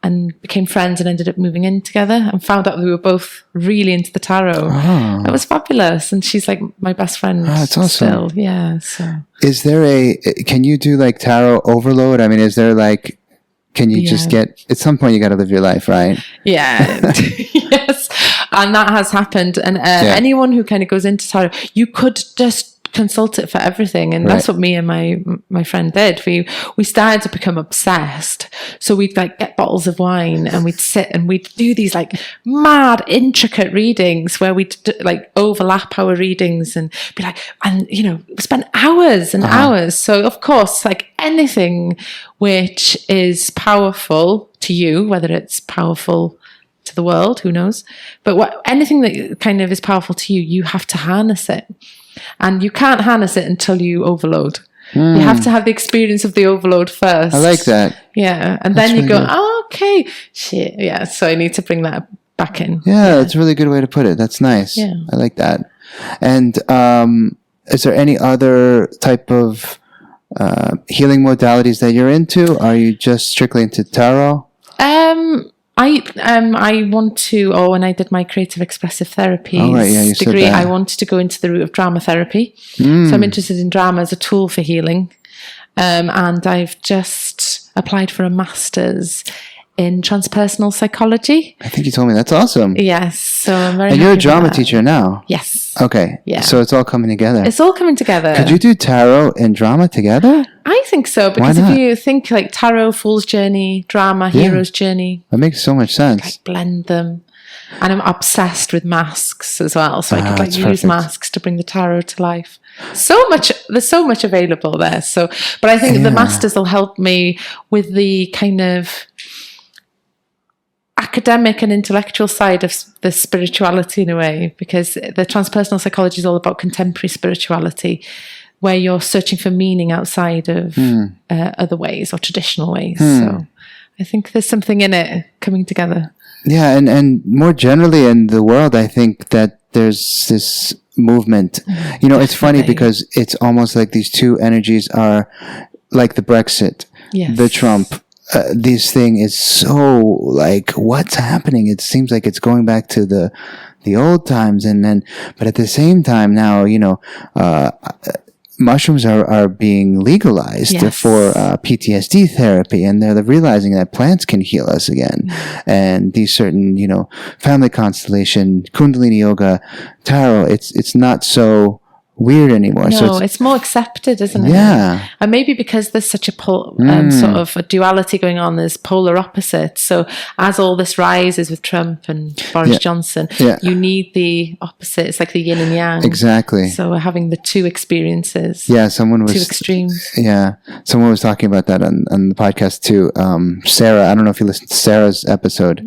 Speaker 3: And became friends and ended up moving in together and found out we were both really into the tarot. Oh. It was fabulous. And she's like my best friend. Oh, that's awesome. Still. Yeah. So
Speaker 2: is there can you do like tarot overload? I mean, is there can you just get, at some point you got to live your life, right?
Speaker 3: Yeah. Yes. And that has happened. And anyone who kind of goes into tarot, you could just consult it for everything, and that's what me and my friend did. We started to become obsessed, so we'd like get bottles of wine and we'd sit and we'd do these like mad intricate readings where we'd like overlap our readings and be like, and you know, spend hours and hours. So of course, like anything which is powerful to you, whether it's powerful to the world, who knows, but anything that kind of is powerful to you, you have to harness it. And you can't harness it until you overload. You have to have the experience of the overload first.
Speaker 2: I like that.
Speaker 3: Yeah. And
Speaker 2: That's
Speaker 3: then you
Speaker 2: really
Speaker 3: go,
Speaker 2: good.
Speaker 3: oh, okay. Shit. Yeah. So I need to bring that back in.
Speaker 2: Yeah, that's a really good way to put it. That's nice.
Speaker 3: Yeah.
Speaker 2: I like that. And is there any other type of healing modalities that you're into? Are you just strictly into tarot?
Speaker 3: I want to, when I did my creative expressive therapies degree, I wanted to go into the route of drama therapy. So I'm interested in drama as a tool for healing. And I've just applied for a master's in transpersonal psychology.
Speaker 2: I think you told me. That's awesome.
Speaker 3: Yes. So I'm very
Speaker 2: And you're a
Speaker 3: happy
Speaker 2: drama
Speaker 3: with that.
Speaker 2: teacher now?
Speaker 3: Yes.
Speaker 2: Okay.
Speaker 3: Yeah.
Speaker 2: So it's all coming together.
Speaker 3: It's all coming together.
Speaker 2: Could you do tarot and drama together?
Speaker 3: I think so, because
Speaker 2: Why not?
Speaker 3: if you think like tarot, fool's journey, drama, hero's journey,
Speaker 2: That makes so much sense.
Speaker 3: like blend them. And I'm obsessed with masks as well, so I could like
Speaker 2: that's
Speaker 3: use
Speaker 2: perfect.
Speaker 3: masks to bring the tarot to life. There's so much available there. So, but I think the masters will help me with the kind of academic and intellectual side of the spirituality in a way, because the transpersonal psychology is all about contemporary spirituality, where you're searching for meaning outside of other ways or traditional ways. So I think there's something in it coming together.
Speaker 2: Yeah, and more generally in the world, I think that there's this movement. You know, it's funny because it's almost like these two energies are like the Brexit, the Trump. This thing is so like, what's happening? It seems like it's going back to the old times, and then, but at the same time now, you know, mushrooms are being legalized for PTSD therapy, and they're realizing that plants can heal us again. And these certain, you know, family constellation, Kundalini yoga, tarot, it's not so weird anymore.
Speaker 3: No,
Speaker 2: So
Speaker 3: it's more accepted, isn't it?
Speaker 2: Yeah.
Speaker 3: And maybe because there's such a sort of a duality going on, there's polar opposites. So as all this rises with Trump and Boris Johnson, you need the opposite. It's like the yin and yang.
Speaker 2: Exactly.
Speaker 3: So we're having the two experiences.
Speaker 2: Yeah, someone was
Speaker 3: two extremes.
Speaker 2: Yeah, someone was talking about that on the podcast too. Sarah, I don't know if you listened to Sarah's episode.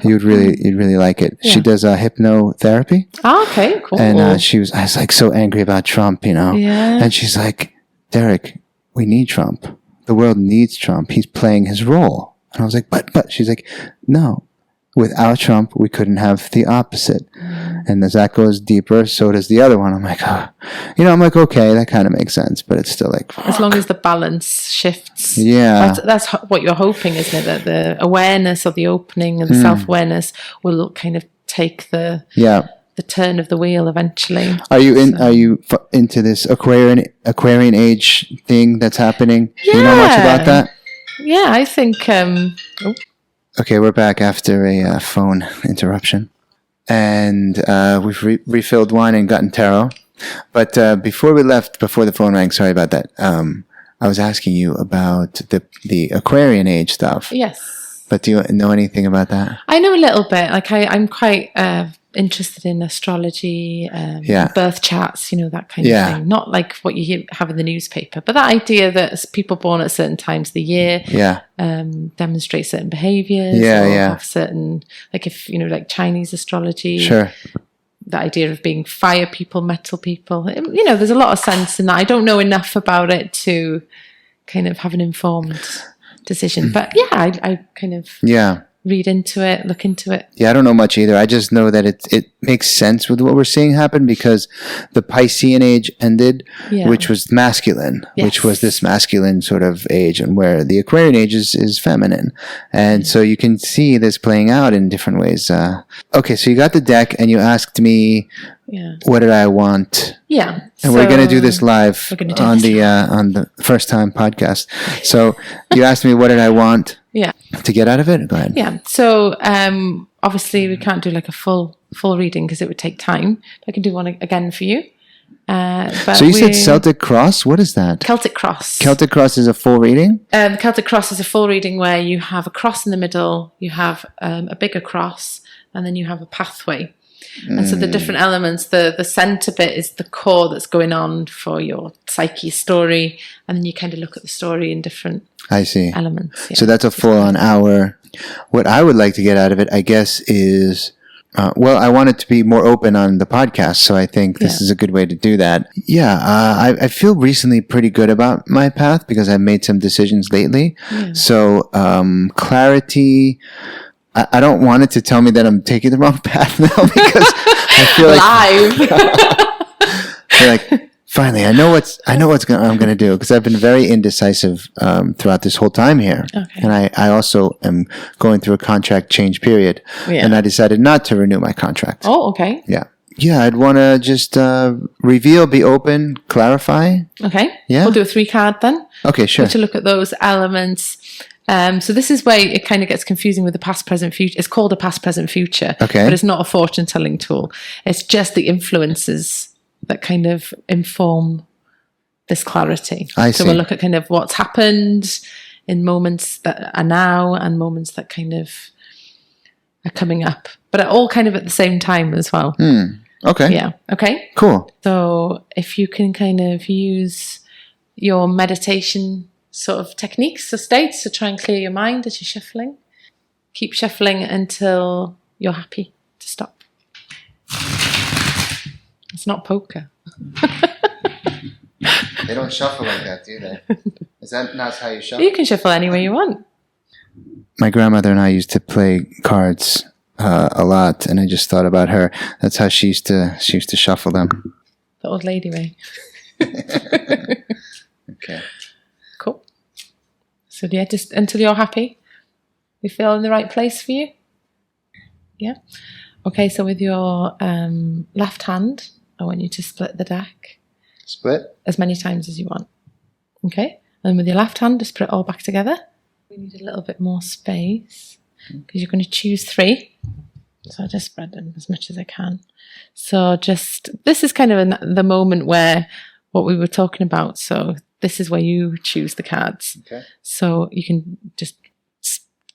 Speaker 2: You'd really like it.
Speaker 3: Yeah.
Speaker 2: She does hypnotherapy.
Speaker 3: Oh, okay, cool.
Speaker 2: And I was like so angry about Trump, you know.
Speaker 3: Yeah.
Speaker 2: And she's like, Derek, we need Trump. The world needs Trump. He's playing his role. And I was like, but she's like, no. Without Trump, we couldn't have the opposite. And as that goes deeper, so does the other one. I'm like, okay, that kind of makes sense, but it's still like, fuck.
Speaker 3: As long as the balance shifts.
Speaker 2: Yeah.
Speaker 3: That's what you're hoping, isn't it? That the awareness or the opening and the self-awareness will kind of take the turn of the wheel eventually.
Speaker 2: Are you into this Aquarian age thing that's happening?
Speaker 3: Yeah.
Speaker 2: Do you know much about that?
Speaker 3: Yeah, I think...
Speaker 2: Okay, we're back after a phone interruption. And we've refilled wine and gotten tarot. But before we left, before the phone rang, sorry about that, I was asking you about the Aquarian age stuff.
Speaker 3: Yes.
Speaker 2: But do you know anything about that?
Speaker 3: I know a little bit. Like I'm quite interested in astrology, birth charts, that kind of thing. Not like what you have in the newspaper, but that idea that people born at certain times of the year demonstrate certain behaviors or have certain, like if, like Chinese astrology.
Speaker 2: Sure.
Speaker 3: The idea of being fire people, metal people. There's a lot of sense in that. I don't know enough about it to kind of have an informed decision. But I kind of read into it, look into it. Yeah,
Speaker 2: I don't know much either. I just know that it makes sense with what we're seeing happen because the Piscean age ended, which was masculine, which was this masculine sort of age, and where the Aquarian age is feminine. And so you can see this playing out in different ways. Okay, so you got the deck and you asked me, what did I want?
Speaker 3: Yeah.
Speaker 2: And we're going to do this live on the first time podcast. So you asked me, what did I want? To get out of it? Go ahead.
Speaker 3: Yeah. So obviously we can't do like a full full reading because it would take time. I can do one again for you. But
Speaker 2: so you said Celtic Cross? What is that?
Speaker 3: Celtic Cross.
Speaker 2: Celtic Cross is a full reading?
Speaker 3: Celtic Cross is a full reading where you have a cross in the middle, you have a bigger cross, and then you have a pathway. And so the different elements, the centre bit is the core that's going on for your psyche story, and then you kind of look at the story in different elements. Yeah.
Speaker 2: So that's a full-on hour. What I would like to get out of it, I guess, is... I want it to be more open on the podcast, so I think this is a good way to do that. Yeah, I feel recently pretty good about my path because I've made some decisions lately. Yeah. So clarity... I don't want it to tell me that I'm taking the wrong path now because I feel like finally I know what I'm going to do because I've been very indecisive throughout this whole time here, and I also am going through a contract change period, and I decided not to renew my contract.
Speaker 3: Oh, okay.
Speaker 2: Yeah. I'd want to just reveal, be open, clarify. Okay. Yeah.
Speaker 3: We'll do a 3-card then.
Speaker 2: Okay, sure.
Speaker 3: To look at those elements. So this is where it kind of gets confusing with the past, present, future. It's called a past, present, future, but it's not a fortune telling tool. It's just the influences that kind of inform this clarity. So we'll look at kind of what's happened in moments that are now and moments that kind of are coming up, but are all kind of at the same time as well.
Speaker 2: Okay.
Speaker 3: Yeah. Okay.
Speaker 2: Cool.
Speaker 3: So if you can kind of use your meditation sort of techniques or states to try and clear your mind as you're shuffling. Keep shuffling until you're happy to stop. It's not poker.
Speaker 2: They don't shuffle like that, do they? Is that not how you shuffle?
Speaker 3: You can shuffle any way you want.
Speaker 2: My grandmother and I used to play cards a lot, and I just thought about her. That's how she used to shuffle them.
Speaker 3: The old lady way.
Speaker 2: Okay.
Speaker 3: Cool. So yeah, just until you're happy. You feel in the right place for you? Yeah. Okay, so with your left hand, I want you to split the deck.
Speaker 2: Split?
Speaker 3: As many times as you want. Okay? And with your left hand, just put it all back together. We need a little bit more space because you're going to choose 3. So I just spread them as much as I can. So this is kind of the moment where what we were talking about. So this is where you choose the cards. Okay. So you can just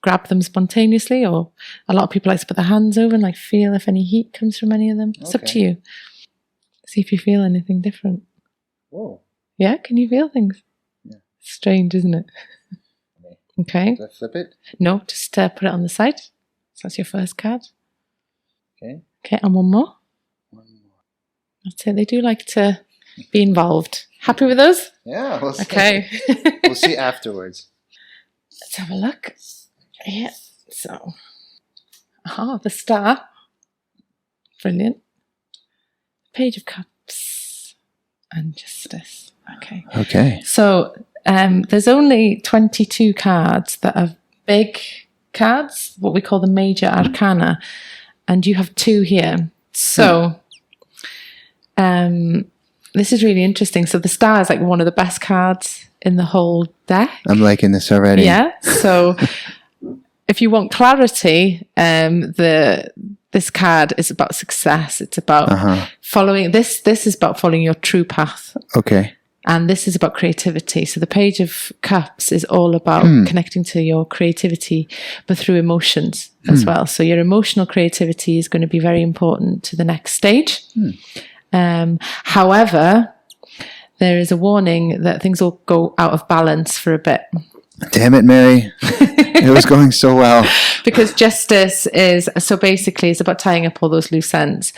Speaker 3: grab them spontaneously, or a lot of people like to put their hands over and like feel if any heat comes from any of them. It's up to you. See if you feel anything different.
Speaker 2: Whoa.
Speaker 3: Yeah, can you feel things? Yeah. Strange, isn't it? Okay.
Speaker 2: Do I flip it?
Speaker 3: No, just put it on the side. So that's your first card.
Speaker 2: Okay.
Speaker 3: Okay, and one more. That's it. They do like to be involved. Happy with those?
Speaker 2: Yeah, we'll see.
Speaker 3: Okay.
Speaker 2: We'll see afterwards.
Speaker 3: Let's have a look. Yeah, so. The star. Brilliant. Page of Cups. And Justice. Okay.
Speaker 2: Okay.
Speaker 3: So there's only 22 cards that are big cards, what we call the major arcana, and you have 2 here. So this is really interesting. So the star is like one of the best cards in the whole deck. I'm liking this already. Yeah. So if you want clarity, this card is about success. It's about following this. This is about following your true path. Okay. And this is about creativity. So the Page of Cups is all about connecting to your creativity, but through emotions as well. So your emotional creativity is going to be very important to the next stage. However, there is a warning that things will go out of balance for a bit. Damn it, Mary. It was going so well. Because Justice is, so basically it's about tying up all those loose ends.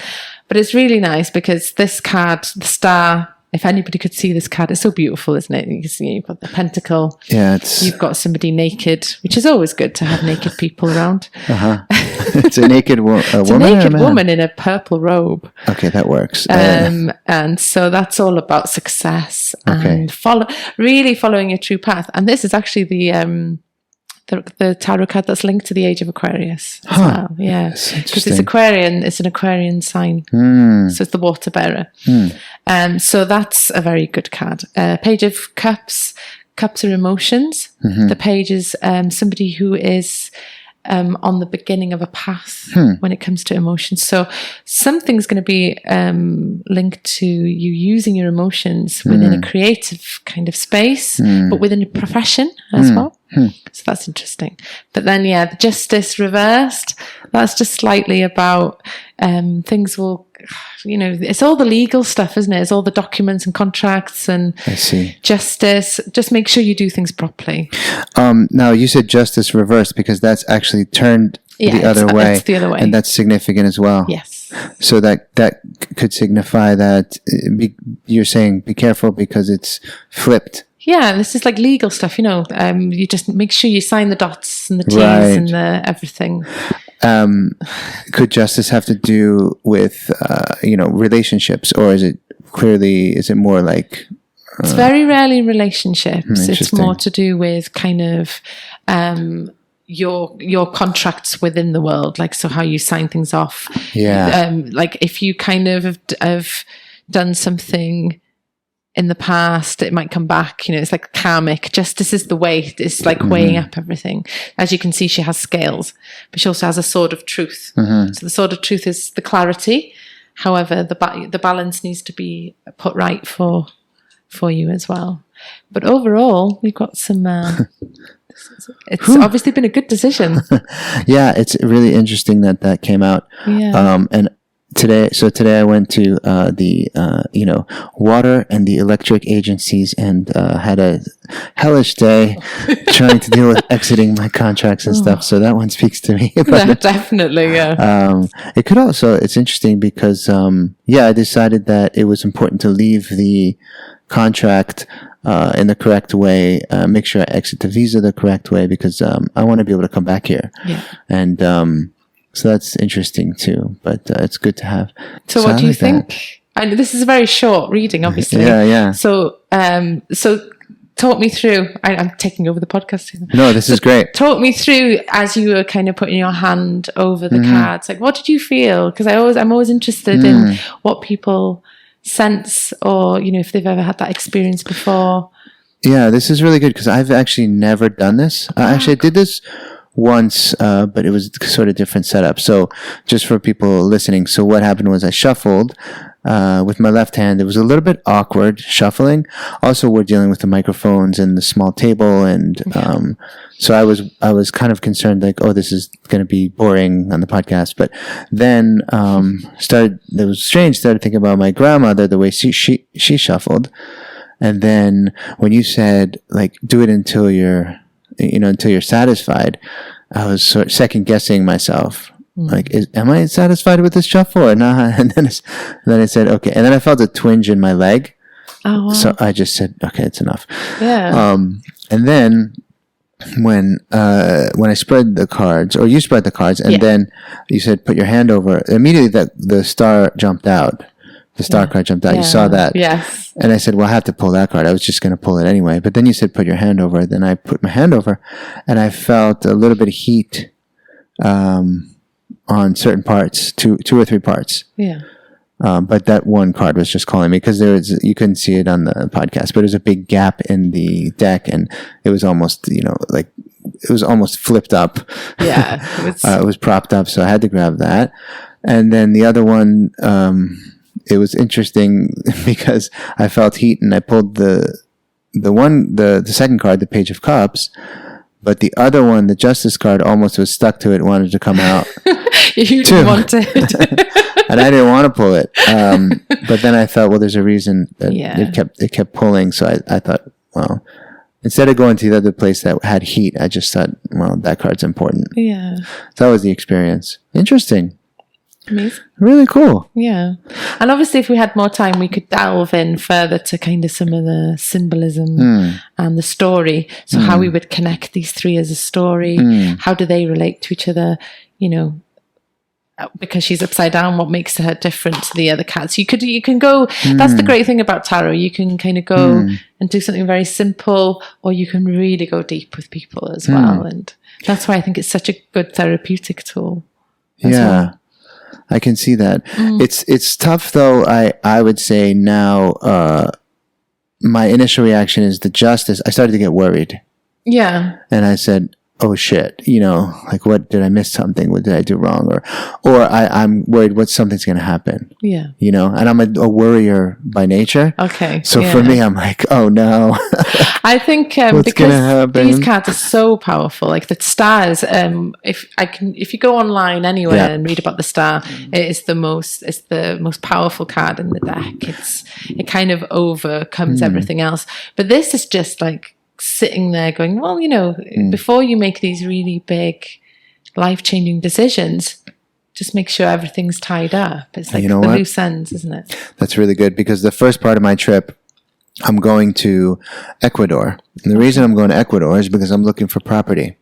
Speaker 3: But it's really nice because this card, the star, if anybody could see this card, it's so beautiful, isn't it? You can see you've got the pentacle. Yeah, you've got somebody naked, which is always good to have naked people around. It's a naked woman. It's a naked woman in a purple robe. Okay, that works. And so that's all about success and really following your true path. And this is actually the tarot card that's linked to the age of Aquarius as well. Yeah, because it's Aquarian. It's an Aquarian sign, so it's the water bearer. So that's a very good card. Page of Cups. Cups are emotions. The Page is somebody who is on the beginning of a path when it comes to emotions. So something's going to be linked to you using your emotions within a creative kind of space, but within a profession as well. So that's interesting. But then, the justice reversed, that's just slightly about things will, it's all the legal stuff, isn't it? It's all the documents and contracts and
Speaker 2: I see.
Speaker 3: Justice. Just make sure you do things properly.
Speaker 2: Now, you said justice reversed because that's actually turned the other way.
Speaker 3: It's the other way.
Speaker 2: And that's significant as well.
Speaker 3: Yes.
Speaker 2: So that could signify that you're saying be careful because it's flipped.
Speaker 3: Yeah, this is like legal stuff, you just make sure you sign the dots and the T's
Speaker 2: Right.
Speaker 3: and the everything.
Speaker 2: Could justice have to do with, relationships, or is it more like...
Speaker 3: It's very rarely relationships. It's
Speaker 2: Interesting.
Speaker 3: more to do with kind of your contracts within the world, like so how you sign things off.
Speaker 2: Yeah.
Speaker 3: Like if you kind of have done something in the past, it might come back. It's like karmic. Justice is the weight. It's like weighing up everything. As you can see, she has scales, but she also has a sword of truth. So the sword of truth is the clarity. However, the balance needs to be put right for you as well. But overall, we've got some... it's obviously been a good decision.
Speaker 2: Yeah, it's really interesting that came out.
Speaker 3: Yeah.
Speaker 2: And today I went to the water and the electric agencies and had a hellish day trying to deal with exiting my contracts and stuff. So that one speaks to me.
Speaker 3: Definitely, yeah.
Speaker 2: It could also, it's interesting because I decided that it was important to leave the contract in the correct way, make sure I exit the visa the correct way because I want to be able to come back here.
Speaker 3: Yeah.
Speaker 2: And so that's interesting too, but it's good to have.
Speaker 3: So what do you think? And this is a very short reading, obviously.
Speaker 2: Yeah.
Speaker 3: So talk me through. I'm taking over the podcast here.
Speaker 2: No, this is great.
Speaker 3: Talk me through as you were kind of putting your hand over the cards. Like, what did you feel? Because I'm always interested in what people sense, or if they've ever had that experience before.
Speaker 2: Yeah, this is really good because I've actually never done this. Actually, I did this once, but it was sort of different setup. So just for people listening, so what happened was I shuffled with my left hand. It was a little bit awkward shuffling. Also, we're dealing with the microphones and the small table, and so I was kind of concerned, like, oh, this is going to be boring on the podcast. But then it was strange. Started thinking about my grandmother, the way she shuffled, and then when you said like do it until you're satisfied, I was sort of second guessing myself. Like, am I satisfied with this shuffle or not? And then I said, okay. And then I felt a twinge in my leg.
Speaker 3: Oh, wow.
Speaker 2: So I just said, okay, it's enough.
Speaker 3: Yeah.
Speaker 2: And then when I spread the cards, or you spread the cards, and then you said, put your hand over, immediately the star jumped out. The star card jumped out. You saw that.
Speaker 3: Yes.
Speaker 2: And I said, well, I have to pull that card. I was just going to pull it anyway. But then you said, put your hand over. Then I put my hand over, and I felt a little bit of heat on certain parts, two or three parts.
Speaker 3: Yeah.
Speaker 2: But that one card was just calling me because you couldn't see it on the podcast, but there was a big gap in the deck, and it was almost, it was almost flipped up.
Speaker 3: Yeah.
Speaker 2: It was propped up, so I had to grab that. And then the other one, it was interesting because I felt heat, and I pulled the second card, the Page of Cups, but the other one, the Justice card, almost was stuck to it, wanted to come out.
Speaker 3: You didn't want it.
Speaker 2: And I didn't want to pull it. But then I thought, well, there's a reason that it kept pulling. So I thought, well, instead of going to the other place that had heat, I just thought, well, that card's important.
Speaker 3: Yeah.
Speaker 2: So that was the experience. Interesting.
Speaker 3: Amazing.
Speaker 2: Really cool.
Speaker 3: Yeah. And obviously, if we had more time, we could delve in further to kind of some of the symbolism and the story. So how we would connect these three as a story. How do they relate to each other? Because she's upside down, what makes her different to the other cats? You can go, that's the great thing about tarot. You can kind of go and do something very simple, or you can really go deep with people as well. And that's why I think it's such a good therapeutic tool.
Speaker 2: Well. I can see that. It's tough though. I would say now, my initial reaction is the Justice. I started to get worried.
Speaker 3: Yeah.
Speaker 2: And I said, oh shit, like what did I miss something? What did I do wrong? Or I'm worried something's going to happen.
Speaker 3: Yeah.
Speaker 2: And I'm a worrier by nature.
Speaker 3: Okay.
Speaker 2: So for me, I'm like, oh no.
Speaker 3: I think because these cards are so powerful, like the stars. If you go online anywhere and read about the star, it's the most powerful card in the deck. It kind of overcomes everything else. But this is just like sitting there going, well, before you make these really big, life-changing decisions, just make sure everything's tied up. It's like the loose ends, isn't it?
Speaker 2: That's really good, because the first part of my trip, I'm going to Ecuador. And the reason I'm going to Ecuador is because I'm looking for property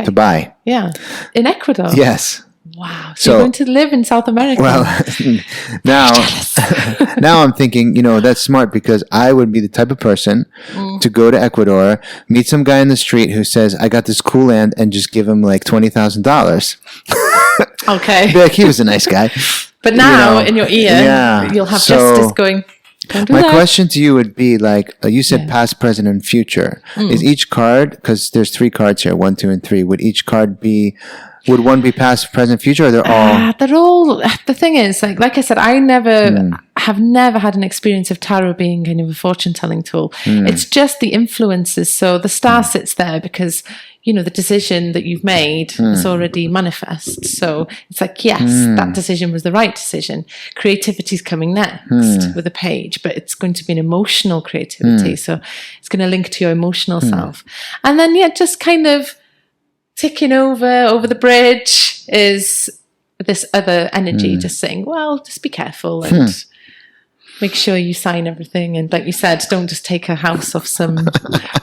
Speaker 2: to buy.
Speaker 3: Yeah. In Ecuador?
Speaker 2: Yes.
Speaker 3: Wow. So you're going to live in South America?
Speaker 2: Well, now I'm thinking, that's smart, because I would be the type of person to go to Ecuador, meet some guy in the street who says, I got this cool land, and just give him like $20,000.
Speaker 3: Okay.
Speaker 2: Be like, he was a nice guy.
Speaker 3: But now in your ear, you'll have justice going, don't do
Speaker 2: my
Speaker 3: that.
Speaker 2: question to you would be like, you said past, present, and future. Is each card, because there's 3 cards here, 1, 2, and 3, would each card be... Would one be past, present, future, or they're all...
Speaker 3: They're all... The thing is, like I said, I have never had an experience of tarot being kind of a fortune-telling tool. It's just the influences. So the star sits there because, the decision that you've made is already manifest. So it's like, yes, that decision was the right decision. Creativity's coming next with a page, but it's going to be an emotional creativity. So it's going to link to your emotional self. And then, just kind of... ticking over the bridge is this other energy just saying, well, just be careful and make sure you sign everything. And like you said, don't just take a house off some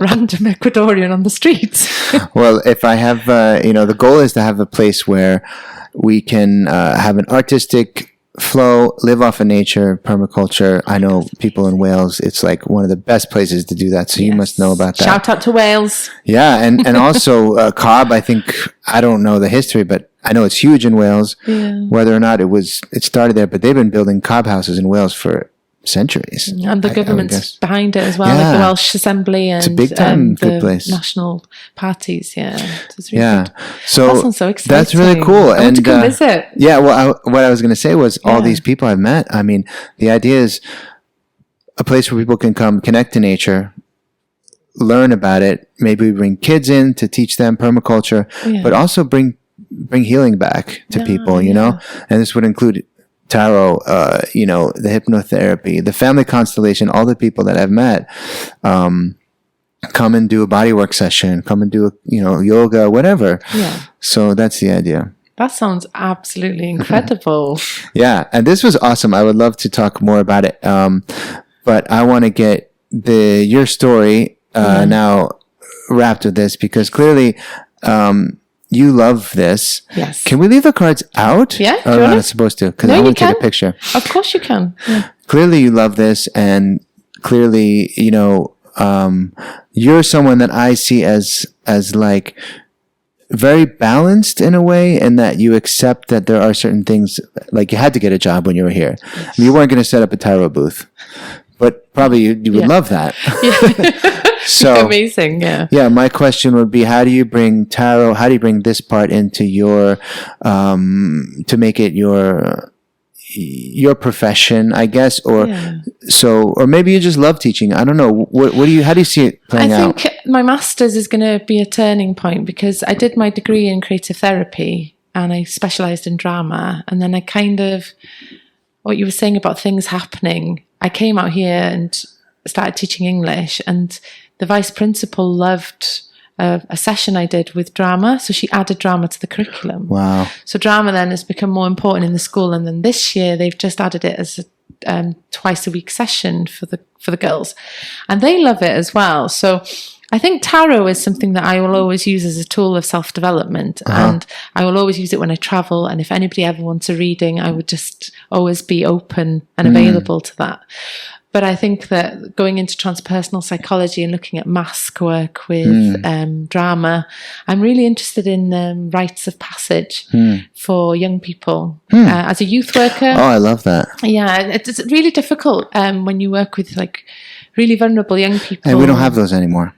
Speaker 3: random Ecuadorian on the street.
Speaker 2: Well, if I have, the goal is to have a place where we can have an artistic flow, live off of nature, permaculture. I know people in Wales, it's like one of the best places to do that. So you must know about that.
Speaker 3: Shout out to Wales.
Speaker 2: Yeah. And also Cobb, I don't know the history, but I know it's huge in Wales, whether or not it started there, but they've been building cob houses in Wales for centuries.
Speaker 3: And the government's behind it as well, like the Welsh Assembly and
Speaker 2: it's a big time, good place.
Speaker 3: National parties. Yeah. It's really good.
Speaker 2: So
Speaker 3: that sounds so exciting.
Speaker 2: That's really cool.
Speaker 3: I want to come visit.
Speaker 2: Yeah. Well, what I was going to say was all these people I've met. I mean, the idea is a place where people can come connect to nature, learn about it. Maybe we bring kids in to teach them permaculture, but also bring healing back to people, and this would include tarot, the hypnotherapy, the family constellation, all the people that I've met, come and do a bodywork session, come and do, yoga, whatever. Yeah. So that's the idea.
Speaker 3: That sounds absolutely incredible.
Speaker 2: Yeah. And this was awesome. I would love to talk more about it. But I want to get your story, now wrapped with this, because clearly, you love this.
Speaker 3: Yes.
Speaker 2: Can we leave the cards out?
Speaker 3: Yeah.
Speaker 2: Or am I not supposed to? Because I want to take a picture.
Speaker 3: Of course you can. Yeah.
Speaker 2: Clearly you love this, and clearly, you're someone that I see as like very balanced in a way, and that you accept that there are certain things, like you had to get a job when you were here. Yes. You weren't going to set up a tarot booth, but probably you would love that. Yeah. So
Speaker 3: amazing, yeah.
Speaker 2: Yeah, my question would be, how do you bring tarot, how do you bring this part into your, to make it your profession, I guess, or maybe you just love teaching. I don't know. How do you see it playing out?
Speaker 3: I think my master's is going to be a turning point, because I did my degree in creative therapy and I specialized in drama. And then I kind of, what you were saying about things happening, I came out here and started teaching English, and the vice principal loved a session I did with drama. So she added drama to the curriculum.
Speaker 2: Wow.
Speaker 3: So drama then has become more important in the school. And then this year they've just added it as a twice a week session for the girls. And they love it as well. So I think tarot is something that I will always use as a tool of self-development. And I will always use it when I travel. And if anybody ever wants a reading, I would just always be open and available to that. But I think that going into transpersonal psychology and looking at mask work with drama, I'm really interested in rites of passage for young people. As a youth worker.
Speaker 2: Oh, I love that.
Speaker 3: Yeah, it's really difficult when you work with like really vulnerable young people.
Speaker 2: Hey, we don't have those anymore.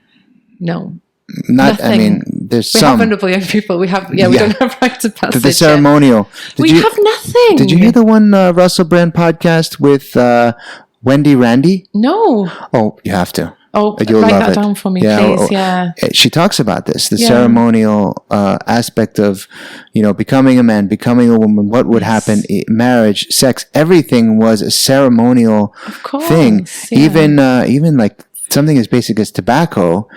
Speaker 3: No.
Speaker 2: Nothing. I mean, there's
Speaker 3: We
Speaker 2: some.
Speaker 3: have vulnerable young people. We have, we don't have rites of passage.
Speaker 2: The ceremonial.
Speaker 3: We have nothing.
Speaker 2: Did you hear the one Russell Brand podcast with Wendy Randy?
Speaker 3: No.
Speaker 2: Oh, you have to.
Speaker 3: Oh,
Speaker 2: You'll
Speaker 3: write
Speaker 2: love
Speaker 3: that
Speaker 2: it.
Speaker 3: down for me, please. Yeah.
Speaker 2: She talks about this, the ceremonial aspect of, becoming a man, becoming a woman, what would happen, marriage, sex, everything was a ceremonial thing. Yeah. Even like something as basic as tobacco,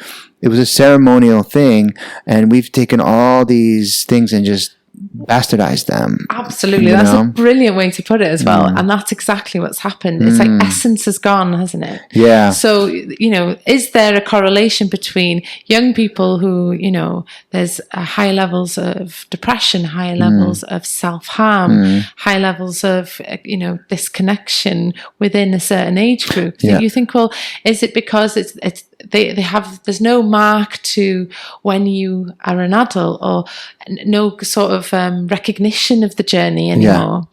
Speaker 2: it was a ceremonial thing, and we've taken all these things and just bastardized them.
Speaker 3: Absolutely. That's a brilliant way to put it as well. And that's exactly what's happened. It's like essence has gone, hasn't it?
Speaker 2: Yeah.
Speaker 3: So, is there a correlation between young people who, there's high levels of depression, high levels of self-harm, high levels of, disconnection within a certain age group?
Speaker 2: Yeah.
Speaker 3: You think, well, is it because there's no mark to when you are an adult, or no sort of recognition of the journey anymore?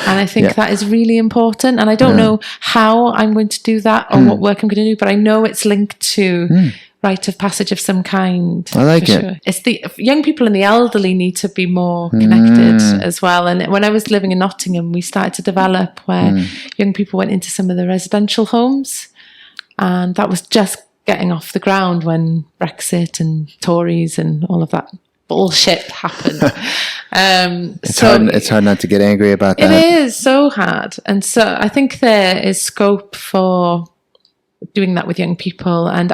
Speaker 3: And I think that is really important. And I don't know how I'm going to do that or what work I'm going to do, but I know it's linked to rite of passage of some kind.
Speaker 2: I like it.
Speaker 3: Sure. It's the young people and the elderly need to be more connected as well. And when I was living in Nottingham, we started to develop where young people went into some of the residential homes, and that was just getting off the ground when Brexit and Tories and all of that bullshit happened.
Speaker 2: It's hard not to get angry about that.
Speaker 3: It is so hard. And so I think there is scope for doing that with young people. And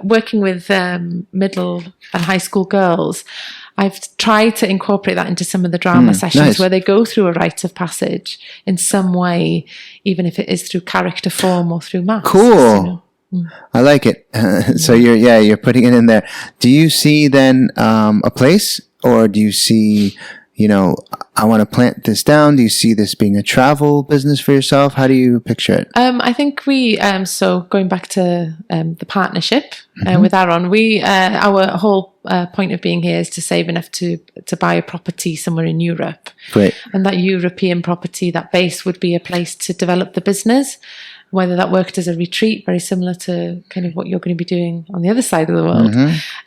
Speaker 3: working with middle and high school girls, I've tried to incorporate that into some of the drama sessions where they go through a rite of passage in some way, even if it is through character form or through maths.
Speaker 2: Cool. I like it. So you're putting it in there. Do you see then a place, or do you see, I want to plant this down? Do you see this being a travel business for yourself? How do you picture it?
Speaker 3: I think we, so going back to the partnership with Aaron, our whole point of being here is to save enough to buy a property somewhere in Europe.
Speaker 2: Great.
Speaker 3: And that European property, that base would be a place to develop the business. Whether that worked as a retreat, very similar to kind of what you're going to be doing on the other side of the world.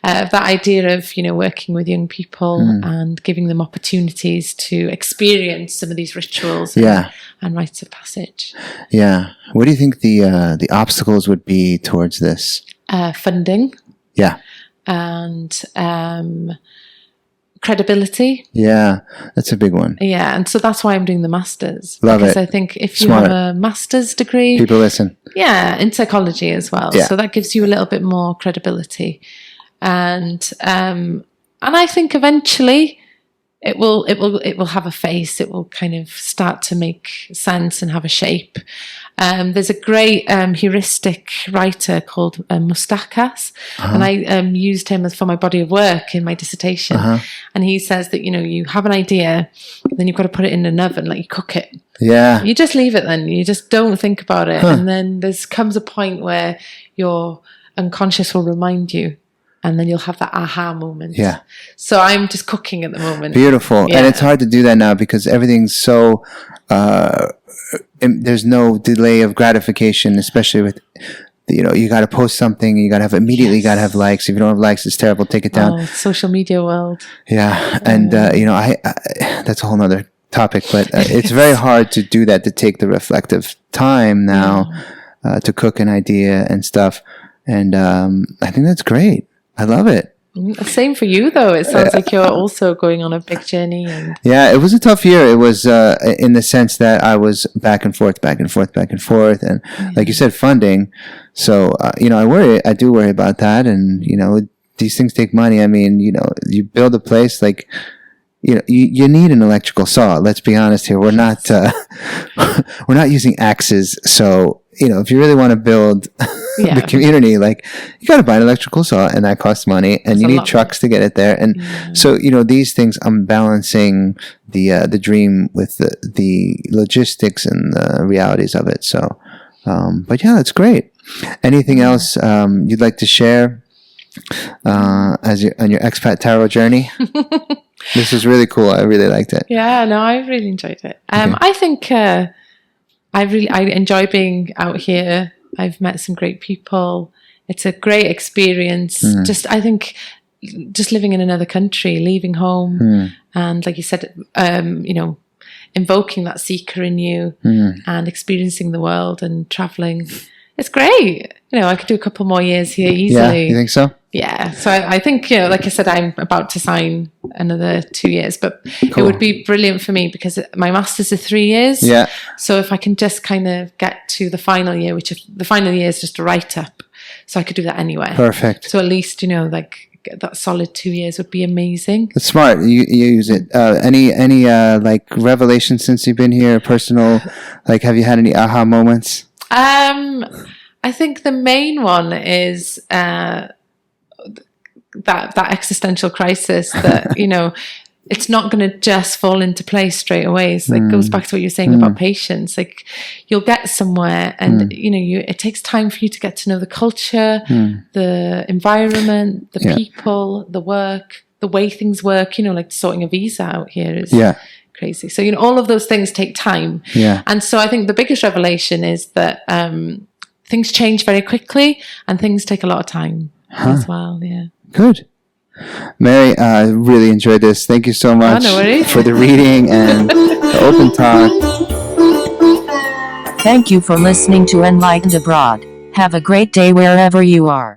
Speaker 3: That idea of, working with young people and giving them opportunities to experience some of these rituals and rites of passage. Yeah.
Speaker 2: What do you think the obstacles would be towards this?
Speaker 3: Funding.
Speaker 2: Yeah.
Speaker 3: And credibility.
Speaker 2: Yeah, that's a big one.
Speaker 3: Yeah, and so that's why I'm doing the master's.
Speaker 2: Love
Speaker 3: because
Speaker 2: it.
Speaker 3: I think if you have a master's degree,
Speaker 2: people listen.
Speaker 3: Yeah, in psychology as well. Yeah. So that gives you a little bit more credibility, and I think eventually it will have a face. It will kind of start to make sense and have a shape. There's a great heuristic writer called Mustakas, and I used him for my body of work in my dissertation. And he says that, you have an idea, then you've got to put it in an oven, like you cook it.
Speaker 2: Yeah.
Speaker 3: You just leave it then. You just don't think about it. And then comes a point where your unconscious will remind you. And then you'll have that aha moment. Yeah. So I'm just cooking at the moment.
Speaker 2: Beautiful. Yeah. And it's hard to do that now because everything's so... there's no delay of gratification, especially with, you got to post something, you got to have immediately, you got to have likes. If you don't have likes, it's terrible. Take it down.
Speaker 3: Social media world.
Speaker 2: Yeah. And, I that's a whole nother topic, but it's very hard to do that, to take the reflective time now to cook an idea and stuff. And I think that's great. I love it.
Speaker 3: Same for you, though. It sounds like you're also going on a big journey.
Speaker 2: Yeah, it was a tough year. It was in the sense that I was back and forth. And like you said, funding. So, I do worry about that. And, these things take money. I mean, you build a place like, you need an electrical saw. Let's be honest here. We're not using axes. So, if you really want to build the community, like, you got to buy an electrical saw, and that costs money, and you need trucks to get it there. And so, these things, I'm balancing the dream with the logistics and the realities of it. So, but yeah, that's great. Anything else you'd like to share on your expat tarot journey? This is really cool. I really liked it.
Speaker 3: Yeah, no, I really enjoyed it. I think I enjoy being out here. I've met some great people. It's a great experience. Just, I think, just living in another country, leaving home, and like you said, invoking that seeker in you and experiencing the world and traveling. It's great. I could do a couple more years here easily.
Speaker 2: Yeah, you think so?
Speaker 3: Yeah. So I think, like I said, I'm about to sign another 2 years, but
Speaker 2: Cool.
Speaker 3: it would be brilliant for me because my master's is 3 years.
Speaker 2: Yeah.
Speaker 3: So if I can just kind of get to the final year, which the final year is just a write-up, so I could do that anywhere.
Speaker 2: Perfect.
Speaker 3: So at least, like that solid 2 years would be amazing.
Speaker 2: It's smart. You use it. Any like revelations since you've been here? Personal, like, have you had any aha moments?
Speaker 3: I think the main one is that existential crisis that it's not going to just fall into place straight away. So it goes back to what you're saying about patience. Like, you'll get somewhere, and it takes time for you to get to know the culture, the environment, the people, the work, the way things work. Like sorting a visa out here is crazy. So all of those things take time.
Speaker 2: Yeah.
Speaker 3: And so I think the biggest revelation is that things change very quickly, and things take a lot of time as well. Yeah.
Speaker 2: Good. Mary, I really enjoyed this. Thank you so much for the reading and the open talk.
Speaker 1: Thank you for listening to Enlightened Abroad. Have a great day wherever you are.